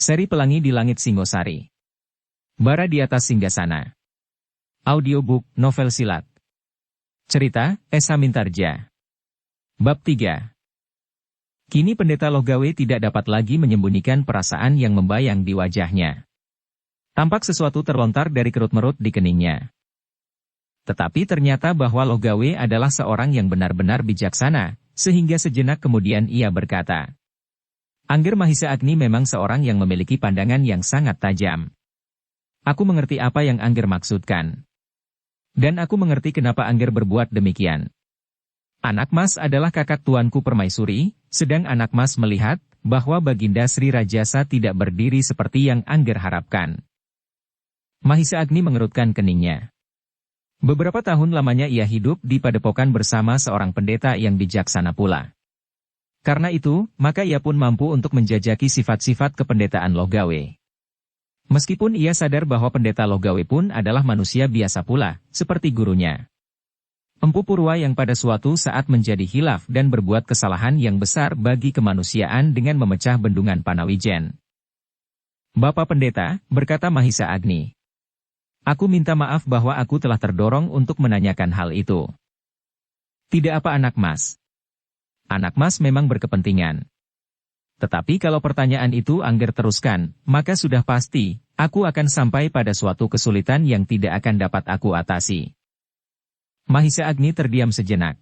Seri Pelangi di Langit Singosari. Bara di Atas Singgasana. Audiobook, novel silat. Cerita, Esa Mintarja. Bab 3. Kini Pendeta Logawe tidak dapat lagi menyembunyikan perasaan yang membayang di wajahnya. Tampak sesuatu terlontar dari kerut-merut di keningnya. Tetapi ternyata bahwa Logawe adalah seorang yang benar-benar bijaksana, sehingga sejenak kemudian ia berkata, Angger Mahisa Agni memang seorang yang memiliki pandangan yang sangat tajam. Aku mengerti apa yang Angger maksudkan. Dan aku mengerti kenapa Angger berbuat demikian. Anak Mas adalah kakak tuanku Permaisuri, sedang anak Mas melihat bahwa Baginda Sri Rajasa tidak berdiri seperti yang Angger harapkan. Mahisa Agni mengerutkan keningnya. Beberapa tahun lamanya ia hidup di padepokan bersama seorang pendeta yang bijaksana pula. Karena itu, maka ia pun mampu untuk menjajaki sifat-sifat kependetaan Logawe. Meskipun ia sadar bahwa pendeta Logawe pun adalah manusia biasa pula, seperti gurunya. Empu Purwa yang pada suatu saat menjadi hilaf dan berbuat kesalahan yang besar bagi kemanusiaan dengan memecah bendungan Panawijen. Bapak Pendeta, berkata Mahisa Agni. Aku minta maaf bahwa aku telah terdorong untuk menanyakan hal itu. Tidak apa anak Mas. Anak Mas memang berkepentingan. Tetapi kalau pertanyaan itu Angger teruskan, maka sudah pasti, aku akan sampai pada suatu kesulitan yang tidak akan dapat aku atasi. Mahisa Agni terdiam sejenak.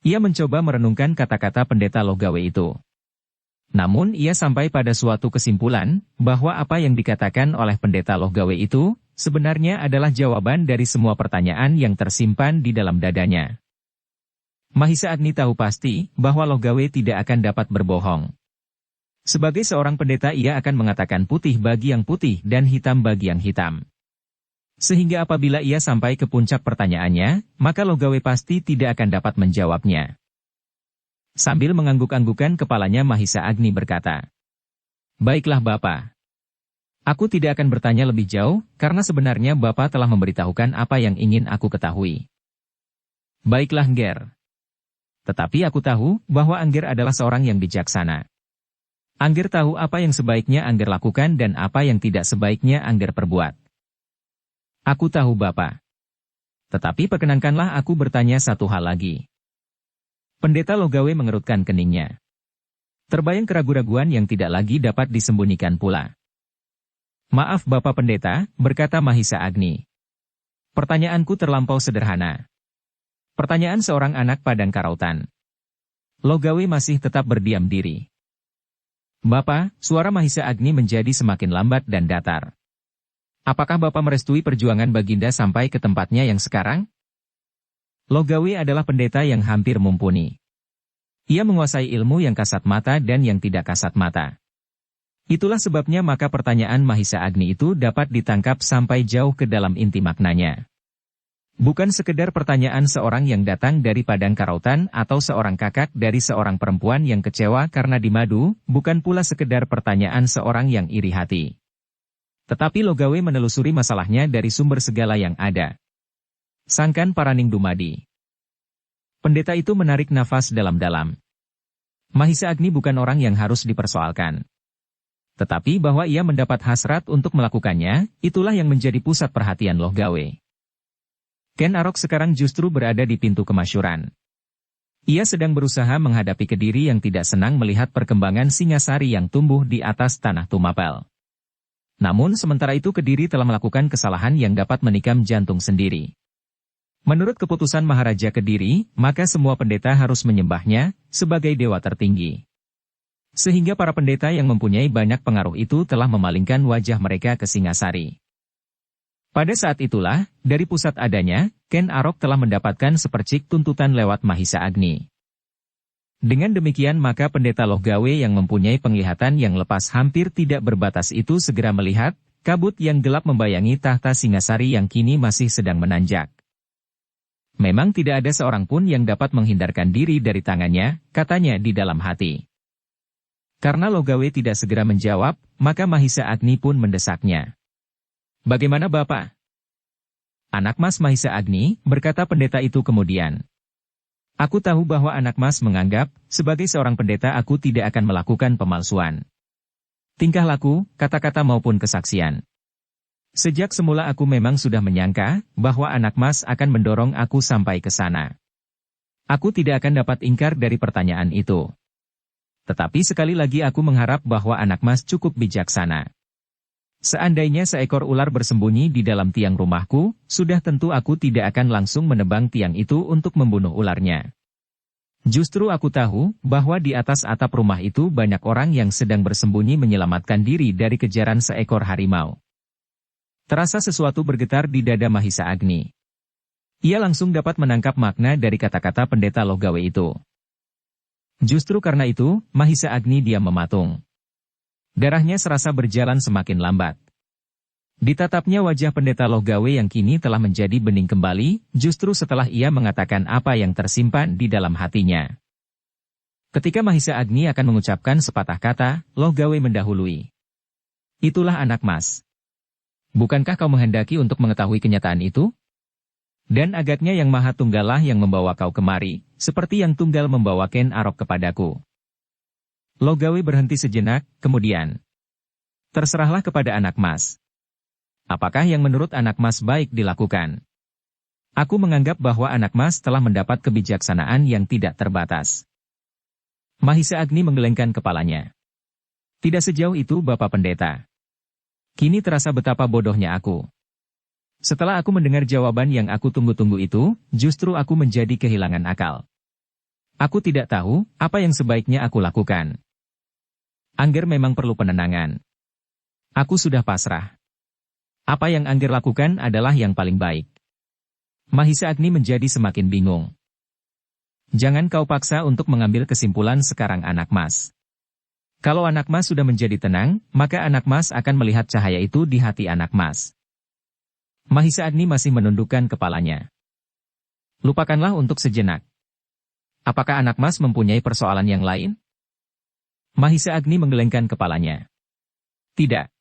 Ia mencoba merenungkan kata-kata pendeta Logawe itu. Namun ia sampai pada suatu kesimpulan, bahwa apa yang dikatakan oleh pendeta Logawe itu, sebenarnya adalah jawaban dari semua pertanyaan yang tersimpan di dalam dadanya. Mahisa Agni tahu pasti bahwa Logawe tidak akan dapat berbohong. Sebagai seorang pendeta ia akan mengatakan putih bagi yang putih dan hitam bagi yang hitam. Sehingga apabila ia sampai ke puncak pertanyaannya, maka Logawe pasti tidak akan dapat menjawabnya. Sambil mengangguk-anggukan kepalanya Mahisa Agni berkata, Baiklah Bapak. Aku tidak akan bertanya lebih jauh, karena sebenarnya Bapak telah memberitahukan apa yang ingin aku ketahui. Baiklah Ngger. Tetapi aku tahu bahwa Angger adalah seorang yang bijaksana. Angger tahu apa yang sebaiknya Angger lakukan dan apa yang tidak sebaiknya Angger perbuat. Aku tahu Bapak. Tetapi perkenankanlah aku bertanya satu hal lagi. Pendeta Logawe mengerutkan keningnya. Terbayang keraguan-raguan yang tidak lagi dapat disembunyikan pula. Maaf Bapak Pendeta, berkata Mahisa Agni. Pertanyaanku terlampau sederhana. Pertanyaan seorang anak padang karautan. Logawe masih tetap berdiam diri. Bapak, suara Mahisa Agni menjadi semakin lambat dan datar. Apakah Bapak merestui perjuangan Baginda sampai ke tempatnya yang sekarang? Logawe adalah pendeta yang hampir mumpuni. Ia menguasai ilmu yang kasat mata dan yang tidak kasat mata. Itulah sebabnya maka pertanyaan Mahisa Agni itu dapat ditangkap sampai jauh ke dalam inti maknanya. Bukan sekedar pertanyaan seorang yang datang dari padang karautan atau seorang kakak dari seorang perempuan yang kecewa karena dimadu, bukan pula sekedar pertanyaan seorang yang iri hati. Tetapi Logawe menelusuri masalahnya dari sumber segala yang ada. Sangkan Paraning Dumadi. Pendeta itu menarik nafas dalam-dalam. Mahisa Agni bukan orang yang harus dipersoalkan. Tetapi bahwa ia mendapat hasrat untuk melakukannya, itulah yang menjadi pusat perhatian Logawe. Ken Arok sekarang justru berada di pintu kemasyuran. Ia sedang berusaha menghadapi Kediri yang tidak senang melihat perkembangan Singasari yang tumbuh di atas tanah Tumapel. Namun sementara itu Kediri telah melakukan kesalahan yang dapat menikam jantung sendiri. Menurut keputusan Maharaja Kediri, maka semua pendeta harus menyembahnya sebagai dewa tertinggi. Sehingga para pendeta yang mempunyai banyak pengaruh itu telah memalingkan wajah mereka ke Singasari. Pada saat itulah, dari pusat adanya, Ken Arok telah mendapatkan sepercik tuntutan lewat Mahisa Agni. Dengan demikian maka pendeta Logawe yang mempunyai penglihatan yang lepas hampir tidak berbatas itu segera melihat, kabut yang gelap membayangi tahta Singasari yang kini masih sedang menanjak. Memang tidak ada seorang pun yang dapat menghindarkan diri dari tangannya, katanya di dalam hati. Karena Logawe tidak segera menjawab, maka Mahisa Agni pun mendesaknya. Bagaimana Bapak? Anak Mas Mahisa Agni, berkata pendeta itu kemudian. Aku tahu bahwa anak Mas menganggap, sebagai seorang pendeta aku tidak akan melakukan pemalsuan. tingkah laku, kata-kata maupun kesaksian. Sejak semula aku memang sudah menyangka bahwa anak mas akan mendorong aku sampai ke sana. Aku tidak akan dapat ingkar dari pertanyaan itu. Tetapi sekali lagi aku mengharap bahwa anak mas cukup bijaksana. Seandainya seekor ular bersembunyi di dalam tiang rumahku, sudah tentu aku tidak akan langsung menebang tiang itu untuk membunuh ularnya. Justru aku tahu bahwa di atas atap rumah itu banyak orang yang sedang bersembunyi menyelamatkan diri dari kejaran seekor harimau. Terasa sesuatu bergetar di dada Mahisa Agni. Ia langsung dapat menangkap makna dari kata-kata pendeta Lohgawe itu. Justru karena itu, Mahisa Agni diam mematung. Darahnya serasa berjalan semakin lambat. Ditatapnya wajah pendeta Lohgawe yang kini telah menjadi bening kembali, justru setelah ia mengatakan apa yang tersimpan di dalam hatinya. Ketika Mahisa Agni akan mengucapkan sepatah kata, Lohgawe mendahului. Itulah anak mas. Bukankah kau menghendaki untuk mengetahui kenyataan itu? Dan agaknya yang maha tunggallah yang membawa kau kemari, seperti yang tunggal membawa Ken Arok kepadaku. Lohgawe berhenti sejenak, kemudian. Terserahlah kepada anak mas. Apakah yang menurut anak mas baik dilakukan? Aku menganggap bahwa anak mas telah mendapat kebijaksanaan yang tidak terbatas. Mahisa Agni menggelengkan kepalanya. Tidak sejauh itu Bapak Pendeta. Kini terasa betapa bodohnya aku. Setelah aku mendengar jawaban yang aku tunggu-tunggu itu, justru aku menjadi kehilangan akal. Aku tidak tahu apa yang sebaiknya aku lakukan. Angger memang perlu penenangan. Aku sudah pasrah. Apa yang Angger lakukan adalah yang paling baik. Mahisa Agni menjadi semakin bingung. Jangan kau paksa untuk mengambil kesimpulan sekarang anak mas. Kalau anak mas sudah menjadi tenang, maka anak mas akan melihat cahaya itu di hati anak mas. Mahisa Agni masih menundukkan kepalanya. Lupakanlah untuk sejenak. Apakah anak mas mempunyai persoalan yang lain? Mahisa Agni menggelengkan kepalanya. Tidak.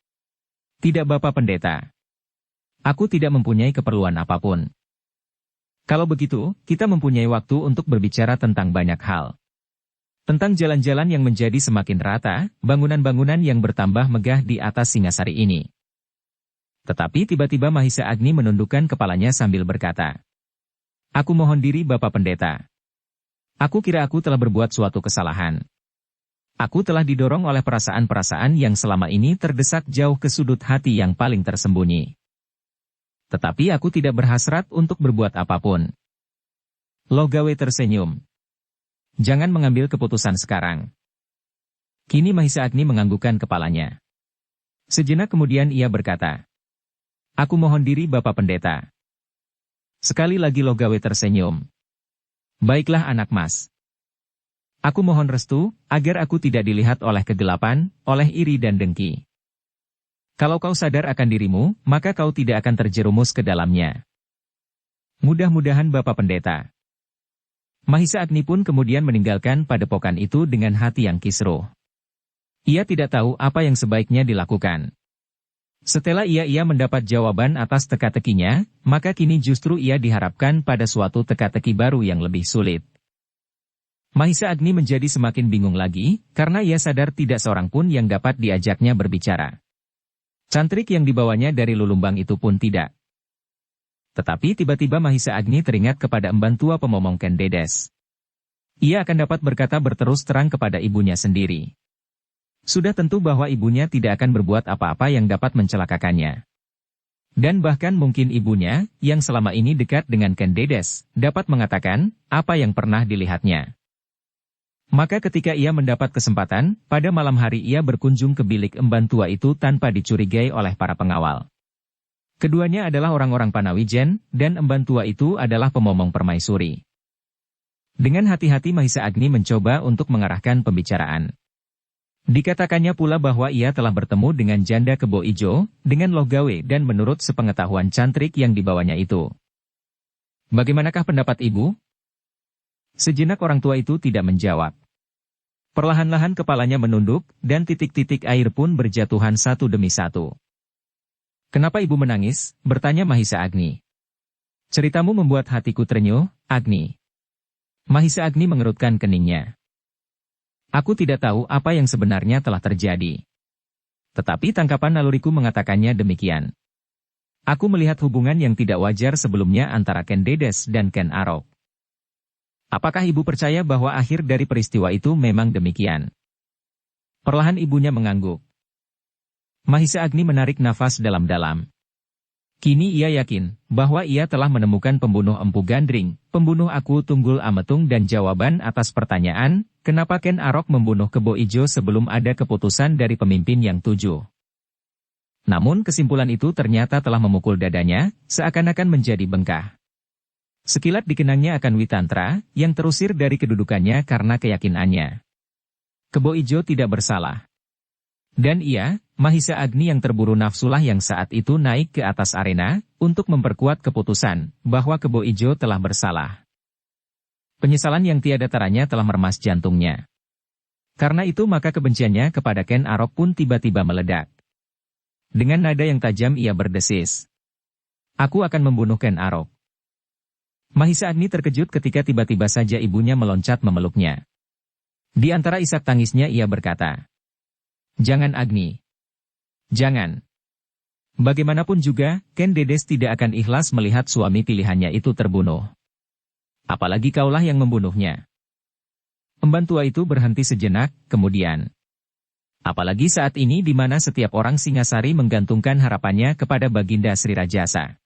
Tidak Bapak Pendeta. Aku tidak mempunyai keperluan apapun. Kalau begitu, kita mempunyai waktu untuk berbicara tentang banyak hal. Tentang jalan-jalan yang menjadi semakin rata, bangunan-bangunan yang bertambah megah di atas Singasari ini. Tetapi tiba-tiba Mahisa Agni menundukkan kepalanya sambil berkata. Aku mohon diri Bapak Pendeta. Aku kira aku telah berbuat suatu kesalahan. Aku telah didorong oleh perasaan-perasaan yang selama ini terdesak jauh ke sudut hati yang paling tersembunyi. Tetapi aku tidak berhasrat untuk berbuat apapun. Lohgawe tersenyum. Jangan mengambil keputusan sekarang. Kini Mahisa Agni menganggukkan kepalanya. Sejenak kemudian ia berkata. Aku mohon diri Bapak Pendeta. Sekali lagi Lohgawe tersenyum. Baiklah anak mas. Aku mohon restu, agar aku tidak dilihat oleh kegelapan, oleh iri dan dengki. Kalau kau sadar akan dirimu, maka kau tidak akan terjerumus ke dalamnya. Mudah-mudahan Bapak Pendeta. Mahisa Agni pun kemudian meninggalkan padepokan itu dengan hati yang kisruh. Ia tidak tahu apa yang sebaiknya dilakukan. Setelah ia mendapat jawaban atas teka-tekinya, maka kini justru ia diharapkan pada suatu teka-teki baru yang lebih sulit. Mahisa Agni menjadi semakin bingung lagi, karena ia sadar tidak seorang pun yang dapat diajaknya berbicara. Cantrik yang dibawanya dari Lulumbang itu pun tidak. Tetapi tiba-tiba Mahisa Agni teringat kepada emban tua pemomong Ken Dedes. Ia akan dapat berkata berterus terang kepada ibunya sendiri. Sudah tentu bahwa ibunya tidak akan berbuat apa-apa yang dapat mencelakakannya. Dan bahkan mungkin ibunya, yang selama ini dekat dengan Ken Dedes, dapat mengatakan apa yang pernah dilihatnya. Maka ketika ia mendapat kesempatan, pada malam hari ia berkunjung ke bilik emban tua itu tanpa dicurigai oleh para pengawal. Keduanya adalah orang-orang Panawijen, dan emban tua itu adalah pemomong permaisuri. Dengan hati-hati Mahisa Agni mencoba untuk mengarahkan pembicaraan. Dikatakannya pula bahwa ia telah bertemu dengan janda kebo ijo, dengan Lohgawe dan menurut sepengetahuan cantrik yang dibawanya itu. Bagaimanakah pendapat ibu? Sejenak orang tua itu tidak menjawab. Perlahan-lahan kepalanya menunduk, dan titik-titik air pun berjatuhan satu demi satu. Kenapa ibu menangis? Bertanya Mahisa Agni. Ceritamu membuat hatiku terenyuh, Agni. Mahisa Agni mengerutkan keningnya. Aku tidak tahu apa yang sebenarnya telah terjadi. Tetapi tangkapan naluriku mengatakannya demikian. Aku melihat hubungan yang tidak wajar sebelumnya antara Ken Dedes dan Ken Arok. Apakah ibu percaya bahwa akhir dari peristiwa itu memang demikian? Perlahan ibunya mengangguk. Mahisa Agni menarik nafas dalam-dalam. Kini ia yakin bahwa ia telah menemukan pembunuh Empu Gandring, pembunuh Aku Tunggul Ametung dan jawaban atas pertanyaan, kenapa Ken Arok membunuh Kebo Ijo sebelum ada keputusan dari pemimpin yang tujuh. Namun kesimpulan itu ternyata telah memukul dadanya, seakan-akan menjadi bengkak. Sekilat dikenangnya akan Witantra, yang terusir dari kedudukannya karena keyakinannya. Kebo Ijo tidak bersalah. Dan ia, Mahisa Agni yang terburu nafsulah yang saat itu naik ke atas arena, untuk memperkuat keputusan, bahwa Kebo Ijo telah bersalah. Penyesalan yang tiada taranya telah meremas jantungnya. Karena itu maka kebenciannya kepada Ken Arok pun tiba-tiba meledak. Dengan nada yang tajam ia berdesis. Aku akan membunuh Ken Arok. Mahisa Agni terkejut ketika tiba-tiba saja ibunya meloncat memeluknya. Di antara isak tangisnya ia berkata, "Jangan Agni. Jangan. Bagaimanapun juga, Ken Dedes tidak akan ikhlas melihat suami pilihannya itu terbunuh. Apalagi kaulah yang membunuhnya." Emban tua itu berhenti sejenak, kemudian. Apalagi saat ini di mana setiap orang Singasari menggantungkan harapannya kepada Baginda Sri Rajasa.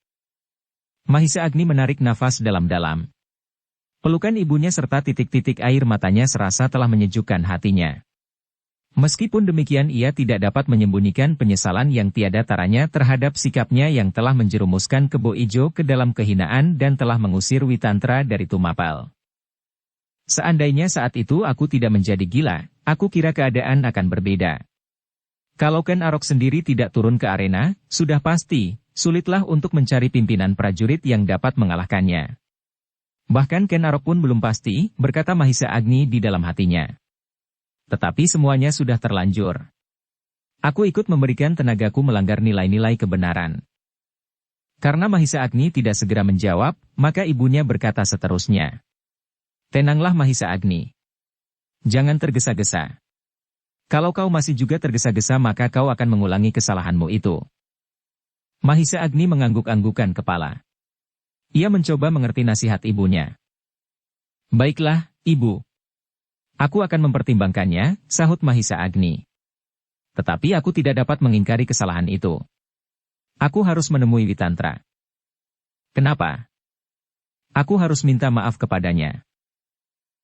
Mahisa Agni menarik nafas dalam-dalam. Pelukan ibunya serta titik-titik air matanya serasa telah menyejukkan hatinya. Meskipun demikian ia tidak dapat menyembunyikan penyesalan yang tiada taranya terhadap sikapnya yang telah menjerumuskan Kebo Ijo ke dalam kehinaan dan telah mengusir Witantra dari Tumapal. Seandainya saat itu aku tidak menjadi gila, aku kira keadaan akan berbeda. Kalau Ken Arok sendiri tidak turun ke arena, sudah pasti, sulitlah untuk mencari pimpinan prajurit yang dapat mengalahkannya. Bahkan Ken Arok pun belum pasti, berkata Mahisa Agni di dalam hatinya. Tetapi semuanya sudah terlanjur. Aku ikut memberikan tenagaku melanggar nilai-nilai kebenaran. Karena Mahisa Agni tidak segera menjawab, maka ibunya berkata seterusnya. Tenanglah Mahisa Agni. Jangan tergesa-gesa. Kalau kau masih juga tergesa-gesa maka kau akan mengulangi kesalahanmu itu. Mahisa Agni mengangguk-anggukan kepala. Ia mencoba mengerti nasihat ibunya. Baiklah, ibu. Aku akan mempertimbangkannya, sahut Mahisa Agni. Tetapi aku tidak dapat mengingkari kesalahan itu. Aku harus menemui Witantra. Kenapa? Aku harus minta maaf kepadanya.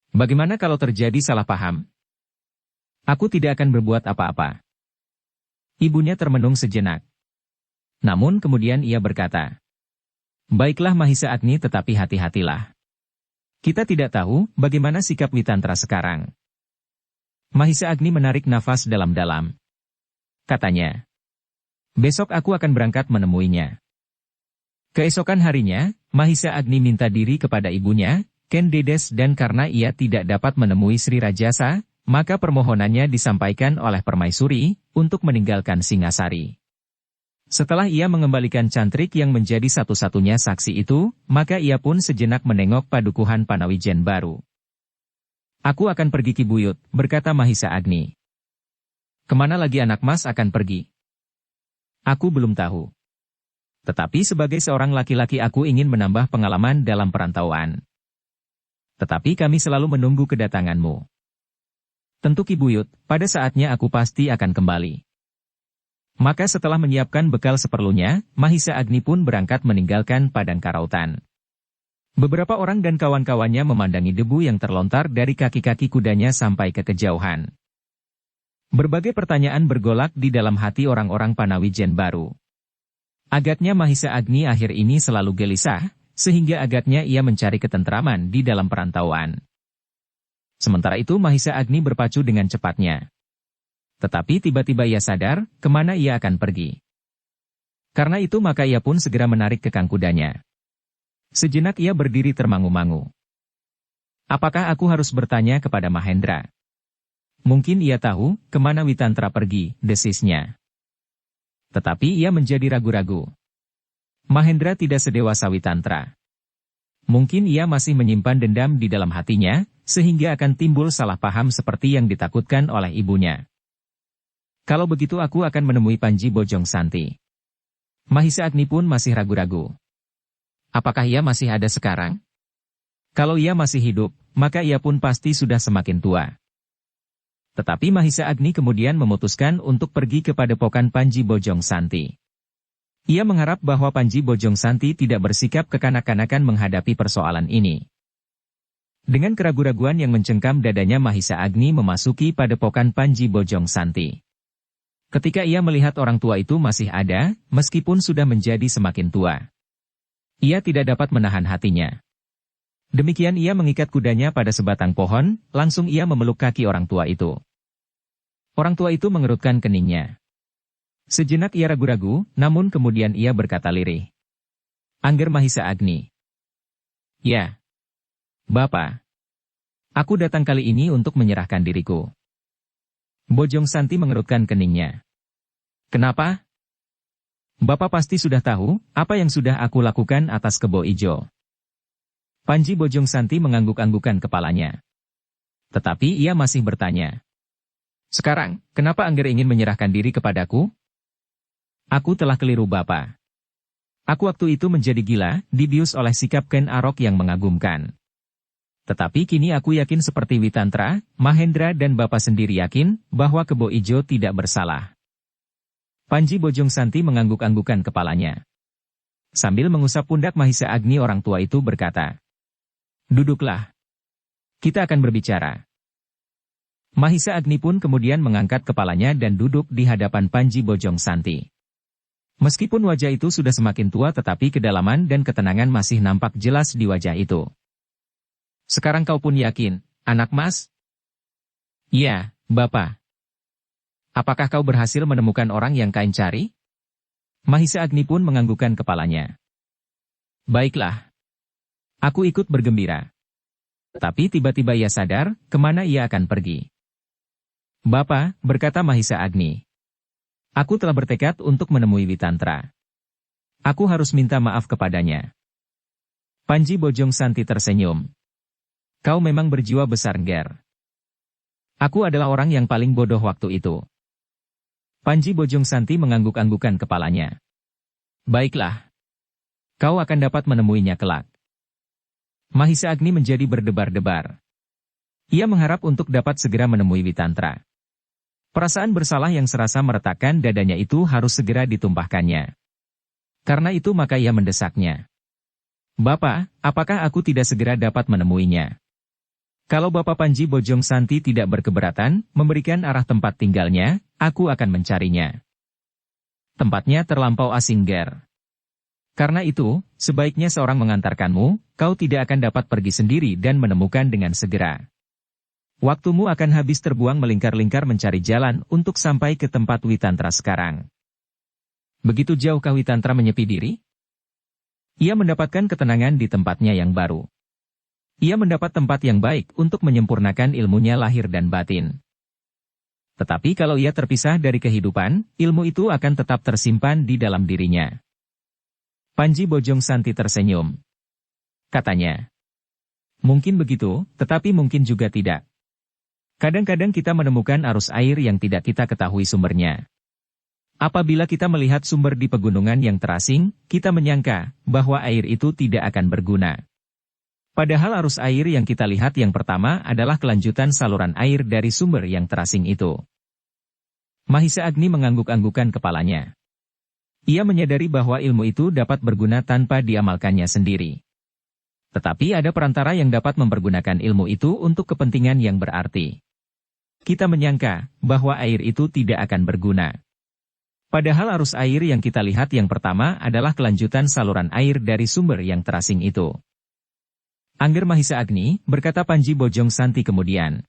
Bagaimana kalau terjadi salah paham? Aku tidak akan berbuat apa-apa. Ibunya termenung sejenak. Namun kemudian ia berkata, baiklah Mahisa Agni tetapi hati-hatilah. Kita tidak tahu bagaimana sikap Witantra sekarang. Mahisa Agni menarik nafas dalam-dalam. Katanya, besok aku akan berangkat menemuinya. Keesokan harinya, Mahisa Agni minta diri kepada ibunya, Ken Dedes dan karena ia tidak dapat menemui Sri Rajasa, maka permohonannya disampaikan oleh Permaisuri untuk meninggalkan Singasari. Setelah ia mengembalikan cantrik yang menjadi satu-satunya saksi itu, maka ia pun sejenak menengok padukuhan Panawijen baru. Aku akan pergi Ki Buyut, berkata Mahisa Agni. Kemana lagi anak mas akan pergi? Aku belum tahu. Tetapi sebagai seorang laki-laki aku ingin menambah pengalaman dalam perantauan. Tetapi kami selalu menunggu kedatanganmu. Tentu Ki Buyut, pada saatnya aku pasti akan kembali. Maka setelah menyiapkan bekal seperlunya, Mahisa Agni pun berangkat meninggalkan Padang Karautan. Beberapa orang dan kawan-kawannya memandangi debu yang terlontar dari kaki-kaki kudanya sampai ke kejauhan. Berbagai pertanyaan bergolak di dalam hati orang-orang Panawijen baru. Agaknya Mahisa Agni akhir ini selalu gelisah, sehingga agaknya ia mencari ketentraman di dalam perantauan. Sementara itu Mahisa Agni berpacu dengan cepatnya. Tetapi tiba-tiba ia sadar, kemana ia akan pergi. Karena itu maka ia pun segera menarik kekang kudanya. Sejenak ia berdiri termangu-mangu. Apakah aku harus bertanya kepada Mahendra? Mungkin ia tahu, kemana Witantra pergi, desisnya. Tetapi ia menjadi ragu-ragu. Mahendra tidak sedewasa Witantra. Mungkin ia masih menyimpan dendam di dalam hatinya, sehingga akan timbul salah paham seperti yang ditakutkan oleh ibunya. Kalau begitu aku akan menemui Panji Bojong Santi. Mahisa Agni pun masih ragu-ragu. Apakah ia masih ada sekarang? Kalau ia masih hidup, maka ia pun pasti sudah semakin tua. Tetapi Mahisa Agni kemudian memutuskan untuk pergi ke padepokan Panji Bojong Santi. Ia mengharap bahwa Panji Bojong Santi tidak bersikap kekanak-kanakan menghadapi persoalan ini. Dengan keraguan-raguan yang mencengkam dadanya, Mahisa Agni memasuki padepokan Panji Bojong Santi. Ketika ia melihat orang tua itu masih ada, meskipun sudah menjadi semakin tua, ia tidak dapat menahan hatinya. Demikian ia mengikat kudanya pada sebatang pohon, langsung ia memeluk kaki orang tua itu. Orang tua itu mengerutkan keningnya. Sejenak ia ragu-ragu, namun kemudian ia berkata lirih. Angger Mahisa Agni. Ya, Bapak. Aku datang kali ini untuk menyerahkan diriku. Bojong Santi mengerutkan keningnya. Kenapa? Bapak pasti sudah tahu, apa yang sudah aku lakukan atas Kebo Ijo. Panji Bojong Santi mengangguk-anggukan kepalanya. Tetapi ia masih bertanya. Sekarang, kenapa Angger ingin menyerahkan diri kepadaku? Aku telah keliru Bapak. Aku waktu itu menjadi gila, dibius oleh sikap Ken Arok yang mengagumkan. Tetapi kini aku yakin seperti Witantra, Mahendra dan Bapak sendiri yakin, bahwa Kebo Ijo tidak bersalah. Panji Bojong Santi mengangguk-anggukan kepalanya. Sambil mengusap pundak Mahisa Agni, orang tua itu berkata. Duduklah. Kita akan berbicara. Mahisa Agni pun kemudian mengangkat kepalanya dan duduk di hadapan Panji Bojong Santi. Meskipun wajah itu sudah semakin tua, tetapi kedalaman dan ketenangan masih nampak jelas di wajah itu. Sekarang kau pun yakin, anak mas? Iya, Bapak. Apakah kau berhasil menemukan orang yang kau cari? Mahisa Agni pun menganggukkan kepalanya. Baiklah. Aku ikut bergembira. Tapi tiba-tiba ia sadar, kemana ia akan pergi. Bapak, berkata Mahisa Agni. Aku telah bertekad untuk menemui Witantra. Aku harus minta maaf kepadanya. Panji Bojong Santi tersenyum. Kau memang berjiwa besar, Nger. Aku adalah orang yang paling bodoh waktu itu. Panji Bojong Santi mengangguk-anggukan kepalanya. Baiklah. Kau akan dapat menemuinya kelak. Mahisa Agni menjadi berdebar-debar. Ia mengharap untuk dapat segera menemui Witantra. Perasaan bersalah yang serasa meretakkan dadanya itu harus segera ditumpahkannya. Karena itu maka ia mendesaknya. Bapak, apakah aku tidak segera dapat menemuinya? Kalau Bapak Panji Bojong Santi tidak berkeberatan, memberikan arah tempat tinggalnya, aku akan mencarinya. Tempatnya terlampau asing, Ger. Karena itu, sebaiknya seorang mengantarkanmu, kau tidak akan dapat pergi sendiri dan menemukan dengan segera. Waktumu akan habis terbuang melingkar-lingkar mencari jalan untuk sampai ke tempat Witantra sekarang. Begitu jauhkah Witantra menyepi diri? Ia mendapatkan ketenangan di tempatnya yang baru. Ia mendapat tempat yang baik untuk menyempurnakan ilmunya lahir dan batin. Tetapi kalau ia terpisah dari kehidupan, ilmu itu akan tetap tersimpan di dalam dirinya. Panji Bojong Santi tersenyum. Katanya, mungkin begitu, tetapi mungkin juga tidak. Kadang-kadang kita menemukan arus air yang tidak kita ketahui sumbernya. Apabila kita melihat sumber di pegunungan yang terasing, kita menyangka bahwa air itu tidak akan berguna. Padahal arus air yang kita lihat yang pertama adalah kelanjutan saluran air dari sumber yang terasing itu. Mahisa Agni mengangguk-anggukan kepalanya. Ia menyadari bahwa ilmu itu dapat berguna tanpa diamalkannya sendiri. Tetapi ada perantara yang dapat mempergunakan ilmu itu untuk kepentingan yang berarti. Kita menyangka bahwa air itu tidak akan berguna. Padahal arus air yang kita lihat yang pertama adalah kelanjutan saluran air dari sumber yang terasing itu. Angger Mahisa Agni, berkata Panji Bojong Santi kemudian.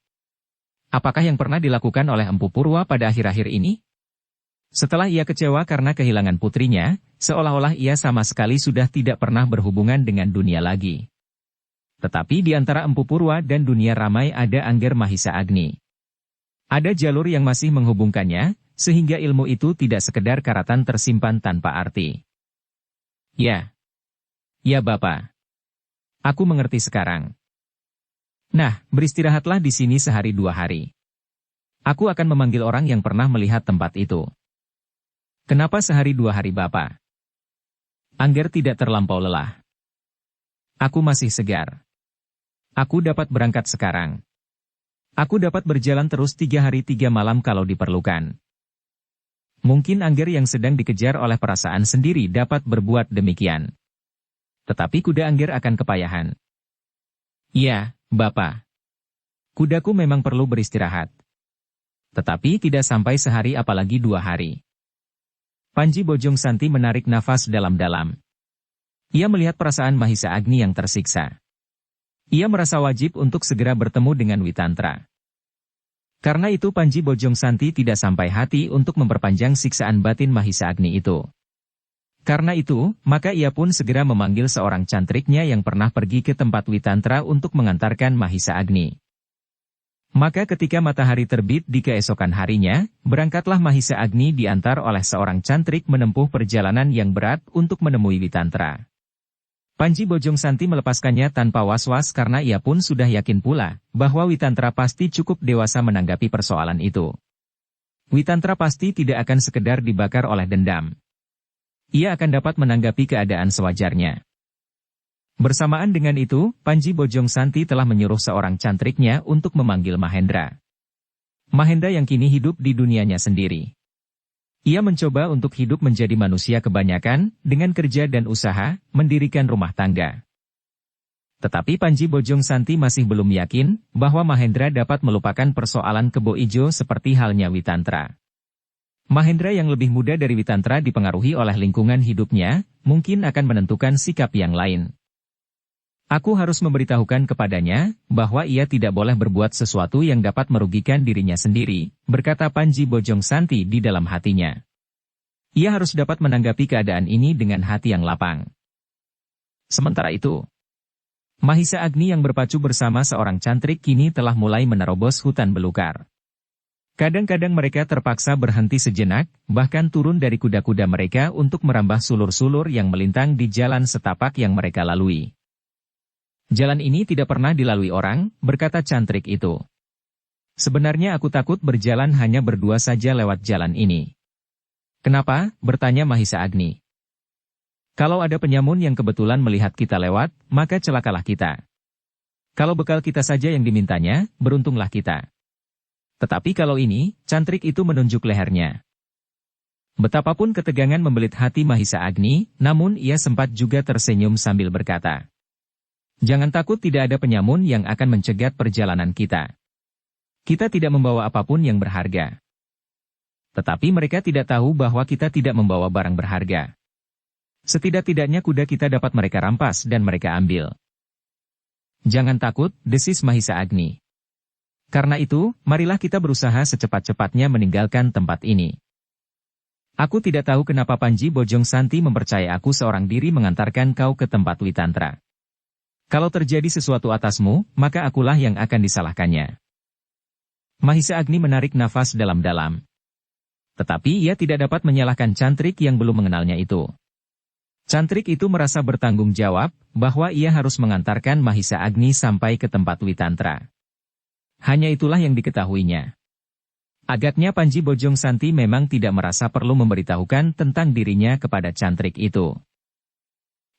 Apakah yang pernah dilakukan oleh Empu Purwa pada akhir-akhir ini? Setelah ia kecewa karena kehilangan putrinya, seolah-olah ia sama sekali sudah tidak pernah berhubungan dengan dunia lagi. Tetapi di antara Empu Purwa dan dunia ramai ada Angger Mahisa Agni. Ada jalur yang masih menghubungkannya, sehingga ilmu itu tidak sekedar karatan tersimpan tanpa arti. Ya. Ya Bapak. Aku mengerti sekarang. Nah, beristirahatlah di sini sehari 2 hari. Aku akan memanggil orang yang pernah melihat tempat itu. Kenapa sehari 2 hari Bapak? Angger tidak terlampau lelah. Aku masih segar. Aku dapat berangkat sekarang. Aku dapat berjalan terus 3 hari 3 malam kalau diperlukan. Mungkin Angger yang sedang dikejar oleh perasaan sendiri dapat berbuat demikian. Tetapi kuda Angger akan kepayahan. Iya, Bapak. Kudaku memang perlu beristirahat. Tetapi tidak sampai sehari apalagi 2 hari. Panji Bojongsanti menarik nafas dalam-dalam. Ia melihat perasaan Mahisa Agni yang tersiksa. Ia merasa wajib untuk segera bertemu dengan Witantra. Karena itu Panji Bojongsanti tidak sampai hati untuk memperpanjang siksaan batin Mahisa Agni itu. Karena itu, maka ia pun segera memanggil seorang cantriknya yang pernah pergi ke tempat Witantra untuk mengantarkan Mahisa Agni. Maka ketika matahari terbit di keesokan harinya, berangkatlah Mahisa Agni diantar oleh seorang cantrik menempuh perjalanan yang berat untuk menemui Witantra. Panji Bojongsanti melepaskannya tanpa was-was karena ia pun sudah yakin pula bahwa Witantra pasti cukup dewasa menanggapi persoalan itu. Witantra pasti tidak akan sekedar dibakar oleh dendam. Ia akan dapat menanggapi keadaan sewajarnya. Bersamaan dengan itu, Panji Bojongsanti telah menyuruh seorang cantriknya untuk memanggil Mahendra. Mahendra yang kini hidup di dunianya sendiri. Ia mencoba untuk hidup menjadi manusia kebanyakan, dengan kerja dan usaha, mendirikan rumah tangga. Tetapi Panji Bojongsanti masih belum yakin bahwa Mahendra dapat melupakan persoalan kebo ijo seperti halnya Witantra. Mahendra yang lebih muda dari Witantra dipengaruhi oleh lingkungan hidupnya, mungkin akan menentukan sikap yang lain. Aku harus memberitahukan kepadanya bahwa ia tidak boleh berbuat sesuatu yang dapat merugikan dirinya sendiri, berkata Panji Bojongsanti di dalam hatinya. Ia harus dapat menanggapi keadaan ini dengan hati yang lapang. Sementara itu, Mahisa Agni yang berpacu bersama seorang cantrik kini telah mulai menerobos hutan belukar. Kadang-kadang mereka terpaksa berhenti sejenak, bahkan turun dari kuda-kuda mereka untuk merambah sulur-sulur yang melintang di jalan setapak yang mereka lalui. Jalan ini tidak pernah dilalui orang, berkata cantrik itu. Sebenarnya aku takut berjalan hanya berdua saja lewat jalan ini. Kenapa? Bertanya Mahisa Agni. Kalau ada penyamun yang kebetulan melihat kita lewat, maka celakalah kita. Kalau bekal kita saja yang dimintanya, beruntunglah kita. Tetapi kalau ini, cantrik itu menunjuk lehernya. Betapapun ketegangan membelit hati Mahisa Agni, namun ia sempat juga tersenyum sambil berkata, jangan takut, tidak ada penyamun yang akan mencegat perjalanan kita. Kita tidak membawa apapun yang berharga. Tetapi mereka tidak tahu bahwa kita tidak membawa barang berharga. Setidak-tidaknya kuda kita dapat mereka rampas dan mereka ambil. Jangan takut, desis Mahisa Agni. Karena itu, marilah kita berusaha secepat-cepatnya meninggalkan tempat ini. Aku tidak tahu kenapa Panji Bojongsanti mempercayai aku seorang diri mengantarkan kau ke tempat Witantra. Kalau terjadi sesuatu atasmu, maka akulah yang akan disalahkannya. Mahisa Agni menarik nafas dalam-dalam. Tetapi ia tidak dapat menyalahkan cantrik yang belum mengenalnya itu. Cantrik itu merasa bertanggung jawab bahwa ia harus mengantarkan Mahisa Agni sampai ke tempat Witantra. Hanya itulah yang diketahuinya. Agaknya Panji Bojongsanti memang tidak merasa perlu memberitahukan tentang dirinya kepada cantrik itu.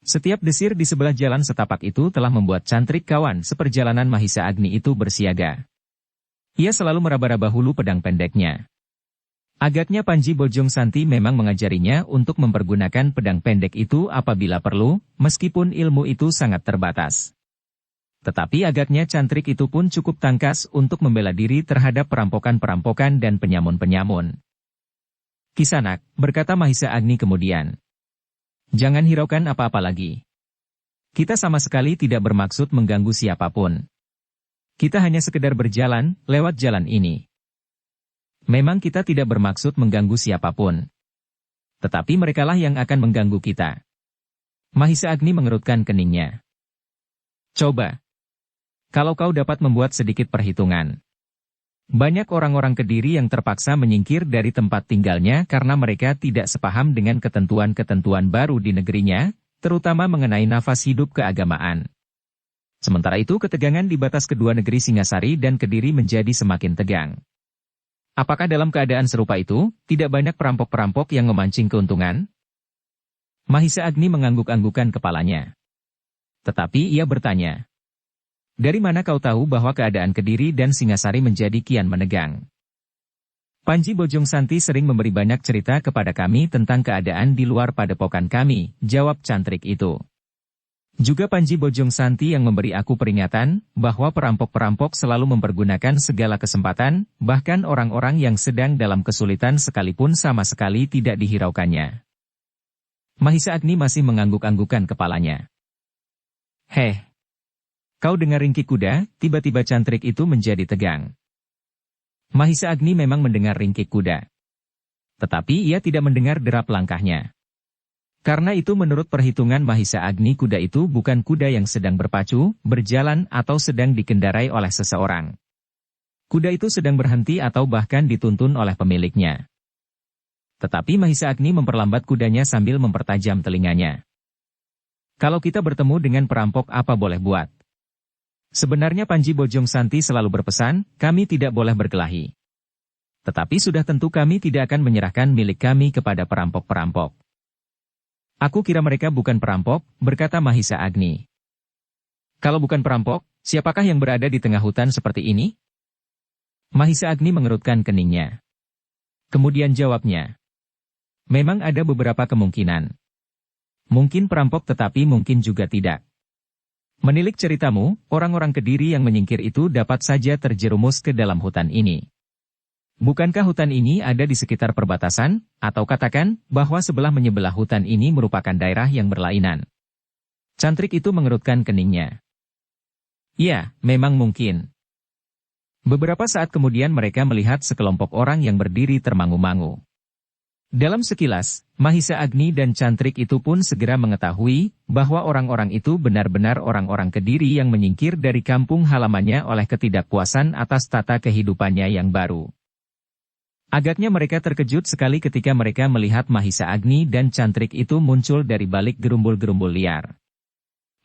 Setiap desir di sebelah jalan setapak itu telah membuat cantrik kawan seperjalanan Mahisa Agni itu bersiaga. Ia selalu meraba-raba hulu pedang pendeknya. Agaknya Panji Bojongsanti memang mengajarinya untuk mempergunakan pedang pendek itu apabila perlu, meskipun ilmu itu sangat terbatas. Tetapi agaknya cantrik itu pun cukup tangkas untuk membela diri terhadap perampokan-perampokan dan penyamun-penyamun. Kisanak, berkata Mahisa Agni kemudian. Jangan hiraukan apa-apa lagi. Kita sama sekali tidak bermaksud mengganggu siapapun. Kita hanya sekedar berjalan, lewat jalan ini. Memang kita tidak bermaksud mengganggu siapapun. Tetapi merekalah yang akan mengganggu kita. Mahisa Agni mengerutkan keningnya. Coba. Kalau kau dapat membuat sedikit perhitungan. Banyak orang-orang Kediri yang terpaksa menyingkir dari tempat tinggalnya karena mereka tidak sepaham dengan ketentuan-ketentuan baru di negerinya, terutama mengenai nafas hidup keagamaan. Sementara itu ketegangan di batas kedua negeri Singasari dan Kediri menjadi semakin tegang. Apakah dalam keadaan serupa itu, tidak banyak perampok-perampok yang memancing keuntungan? Mahisa Agni mengangguk-anggukan kepalanya. Tetapi ia bertanya, dari mana kau tahu bahwa keadaan Kediri dan Singasari menjadi kian menegang? Panji Bojong Santi sering memberi banyak cerita kepada kami tentang keadaan di luar padepokan kami, jawab cantrik itu. Juga Panji Bojong Santi yang memberi aku peringatan, bahwa perampok-perampok selalu mempergunakan segala kesempatan, bahkan orang-orang yang sedang dalam kesulitan sekalipun sama sekali tidak dihiraukannya. Mahisa Agni masih mengangguk-anggukan kepalanya. Heh, kau dengar ringkik kuda, tiba-tiba cantrik itu menjadi tegang. Mahisa Agni memang mendengar ringkik kuda. Tetapi ia tidak mendengar derap langkahnya. Karena itu menurut perhitungan Mahisa Agni kuda itu bukan kuda yang sedang berpacu, berjalan atau sedang dikendarai oleh seseorang. Kuda itu sedang berhenti atau bahkan dituntun oleh pemiliknya. Tetapi Mahisa Agni memperlambat kudanya sambil mempertajam telinganya. Kalau kita bertemu dengan perampok apa boleh buat? Sebenarnya Panji Bojong Santi selalu berpesan, kami tidak boleh berkelahi. Tetapi sudah tentu kami tidak akan menyerahkan milik kami kepada perampok-perampok. Aku kira mereka bukan perampok, berkata Mahisa Agni. Kalau bukan perampok, siapakah yang berada di tengah hutan seperti ini? Mahisa Agni mengerutkan keningnya. Kemudian jawabnya. Memang ada beberapa kemungkinan. Mungkin perampok tetapi mungkin juga tidak. Menilik ceritamu, orang-orang Kediri yang menyingkir itu dapat saja terjerumus ke dalam hutan ini. Bukankah hutan ini ada di sekitar perbatasan, atau katakan, bahwa sebelah menyebelah hutan ini merupakan daerah yang berlainan? Cantrik itu mengerutkan keningnya. Ya, memang mungkin. Beberapa saat kemudian mereka melihat sekelompok orang yang berdiri termangu-mangu. Dalam sekilas, Mahisa Agni dan cantrik itu pun segera mengetahui bahwa orang-orang itu benar-benar orang-orang Kediri yang menyingkir dari kampung halamannya oleh ketidakpuasan atas tata kehidupannya yang baru. Agaknya mereka terkejut sekali ketika mereka melihat Mahisa Agni dan cantrik itu muncul dari balik gerumbul-gerumbul liar.